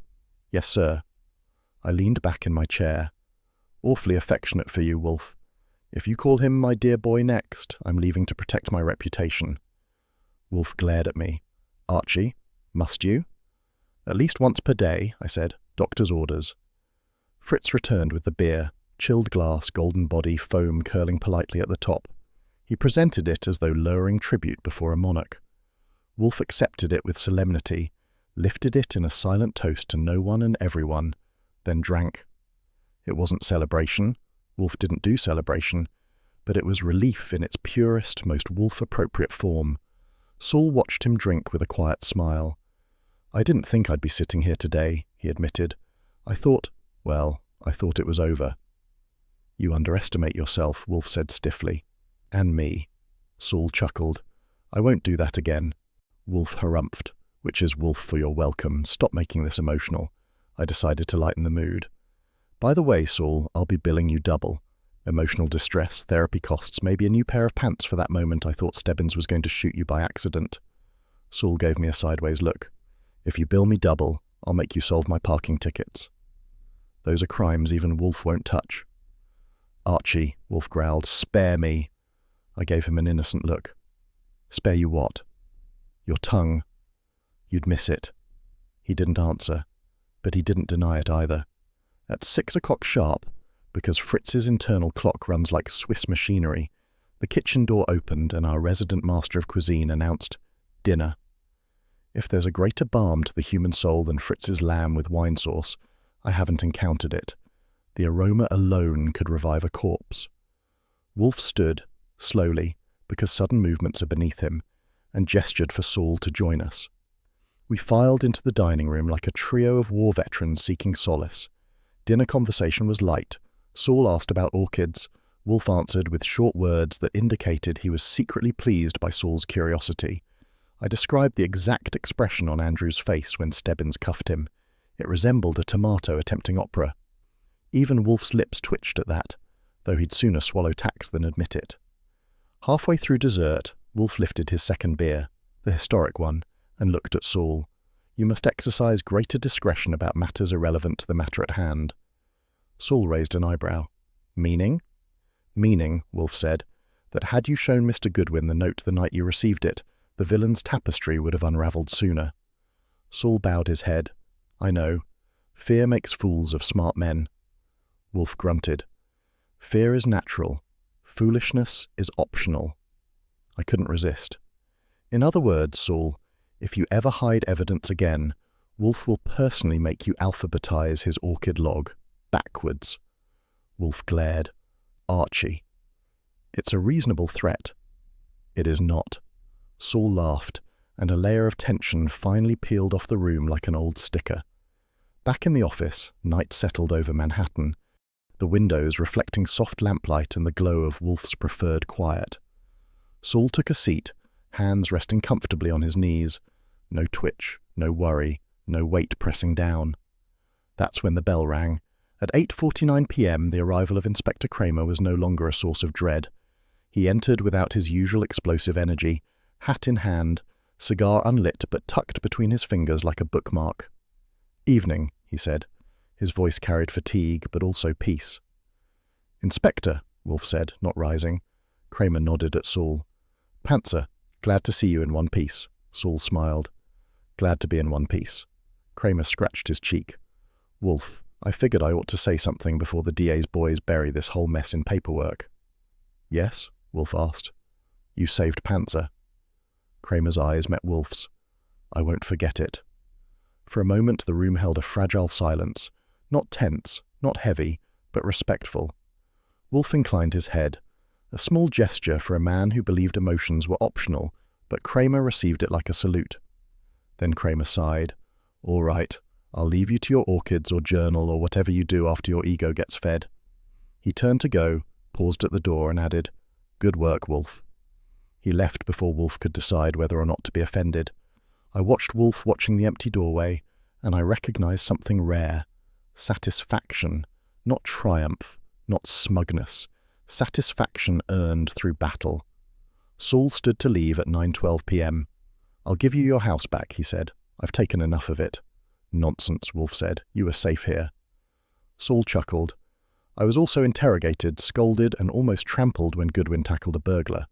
"Yes, sir." I leaned back in my chair. "Awfully affectionate for you, Wolfe. If you call him my dear boy next, I'm leaving to protect my reputation." Wolfe glared at me. "Archie, must you?" "At least once per day," I said. "Doctor's orders." Fritz returned with the beer, chilled glass, golden body, foam curling politely at the top. He presented it as though lowering tribute before a monarch. Wolfe accepted it with solemnity, lifted it in a silent toast to no one and everyone, then drank. It wasn't celebration. Wolfe didn't do celebration, but it was relief in its purest, most Wolfe-appropriate form. Saul watched him drink with a quiet smile. "I didn't think I'd be sitting here today," he admitted. I thought it was over." "You underestimate yourself," Wolfe said stiffly. "And me." Saul chuckled. "I won't do that again." Wolfe harumphed, which is Wolfe for your welcome. "Stop making this emotional." I decided to lighten the mood. "By the way, Saul, I'll be billing you double. Emotional distress, therapy costs, maybe a new pair of pants for that moment I thought Stebbins was going to shoot you by accident." Saul gave me a sideways look. "If you bill me double, I'll make you solve my parking tickets." "Those are crimes even Wolfe won't touch." "Archie," Wolfe growled, "spare me." I gave him an innocent look. "Spare you what?" "Your tongue. You'd miss it." He didn't answer, but he didn't deny it either. At 6 o'clock sharp, because Fritz's internal clock runs like Swiss machinery, the kitchen door opened and our resident master of cuisine announced, "Dinner." If there's a greater balm to the human soul than Fritz's lamb with wine sauce, I haven't encountered it. The aroma alone could revive a corpse. Wolfe stood, slowly, because sudden movements are beneath him, and gestured for Saul to join us. We filed into the dining room like a trio of war veterans seeking solace. Dinner conversation was light. Saul asked about orchids. Wolfe answered with short words that indicated he was secretly pleased by Saul's curiosity. I described the exact expression on Andrew's face when Stebbins cuffed him. It resembled a tomato attempting opera. Even Wolfe's lips twitched at that, though he'd sooner swallow tacks than admit it. Halfway through dessert, Wolfe lifted his second beer, the historic one, and looked at Saul. "You must exercise greater discretion about matters irrelevant to the matter at hand." Saul raised an eyebrow. "Meaning?" "Meaning," Wolfe said, "that had you shown Mr. Goodwin the note the night you received it, the villain's tapestry would have unravelled sooner." Saul bowed his head. "I know. Fear makes fools of smart men." Wolfe grunted. "Fear is natural. Foolishness is optional." I couldn't resist. "In other words, Saul, if you ever hide evidence again, Wolfe will personally make you alphabetize his orchid log, backwards." Wolfe glared. "Archie." "It's a reasonable threat." "It is not." Saul laughed, and a layer of tension finally peeled off the room like an old sticker. Back in the office, night settled over Manhattan, the windows reflecting soft lamplight and the glow of Wolfe's preferred quiet. Saul took a seat, hands resting comfortably on his knees. No twitch, no worry, no weight pressing down. That's when the bell rang. At 8:49 p.m. the arrival of Inspector Kramer was no longer a source of dread. He entered without his usual explosive energy, hat in hand, cigar unlit but tucked between his fingers like a bookmark. "Evening," he said. His voice carried fatigue, but also peace. "Inspector," Wolfe said, not rising. Kramer nodded at Saul. "Panzer, glad to see you in one piece." Saul smiled. "Glad to be in one piece." Kramer scratched his cheek. "Wolfe, I figured I ought to say something before the DA's boys bury this whole mess in paperwork." "Yes?" Wolfe asked. "You saved Panzer." Kramer's eyes met Wolfe's. "I won't forget it." For a moment the room held a fragile silence, not tense, not heavy, but respectful. Wolfe inclined his head, a small gesture for a man who believed emotions were optional, but Kramer received it like a salute. Then Kramer sighed. "All right, I'll leave you to your orchids or journal or whatever you do after your ego gets fed." He turned to go, paused at the door, and added, "Good work, Wolfe." He left before Wolfe could decide whether or not to be offended. I watched Wolfe watching the empty doorway, and I recognized something rare. Satisfaction, not triumph, not smugness. Satisfaction earned through battle. Saul stood to leave at 9:12 p.m. "I'll give you your house back," he said. "I've taken enough of it." "Nonsense," Wolfe said. "You were safe here." Saul chuckled. I was also interrogated, scolded, and almost trampled when Goodwin tackled a burglar.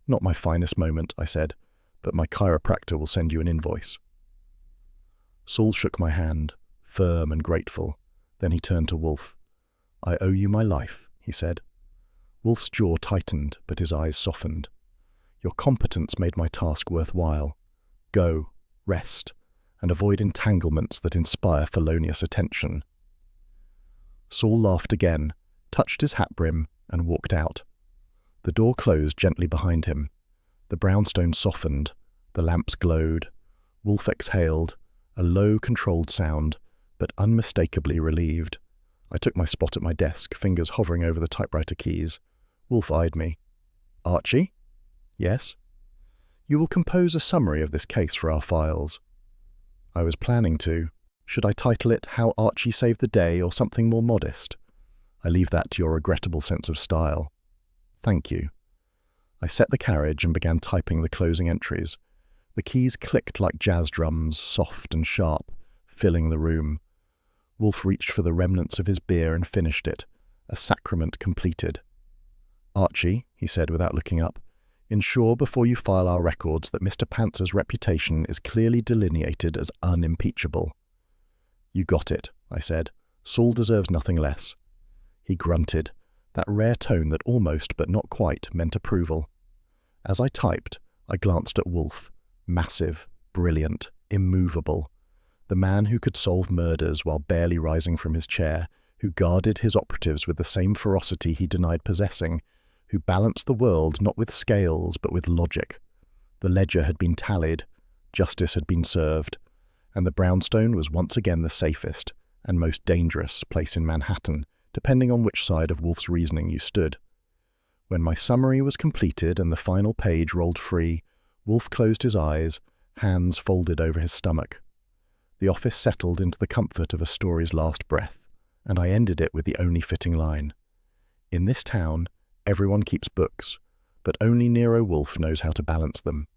"Not my finest moment," I said, "but my chiropractor will send you an invoice." Saul shook my hand, firm and grateful. Then he turned to Wolfe. "I owe you my life," he said. Wolfe's jaw tightened, but his eyes softened. "Your competence made my task worthwhile. Go, rest, and avoid entanglements that inspire felonious attention." Saul laughed again, touched his hat brim, and walked out. The door closed gently behind him. The brownstone softened. The lamps glowed. Wolfe exhaled, a low, controlled sound, but unmistakably relieved. I took my spot at my desk, fingers hovering over the typewriter keys. Wolfe eyed me. "Archie?" "Yes?" "You will compose a summary of this case for our files." I was planning to. Should I title it "How Archie Saved the Day" or something more modest? I leave that to your regrettable sense of style. "Thank you." I set the carriage and began typing the closing entries. The keys clicked like jazz drums, soft and sharp, filling the room. Wolfe reached for the remnants of his beer and finished it, a sacrament completed. "Archie," he said without looking up, "ensure before you file our records that Mr. Panzer's reputation is clearly delineated as unimpeachable." "You got it," I said. "Saul deserves nothing less." He grunted, that rare tone that almost, but not quite, meant approval. As I typed, I glanced at Wolfe, massive, brilliant, immovable. The man who could solve murders while barely rising from his chair, who guarded his operatives with the same ferocity he denied possessing, who balanced the world not with scales but with logic. The ledger had been tallied, justice had been served, and the brownstone was once again the safest and most dangerous place in Manhattan, depending on which side of Wolfe's reasoning you stood. When my summary was completed and the final page rolled free, Wolfe closed his eyes, hands folded over his stomach. The office settled into the comfort of a story's last breath, and I ended it with the only fitting line. "In this town, everyone keeps books, but only Nero Wolfe knows how to balance them."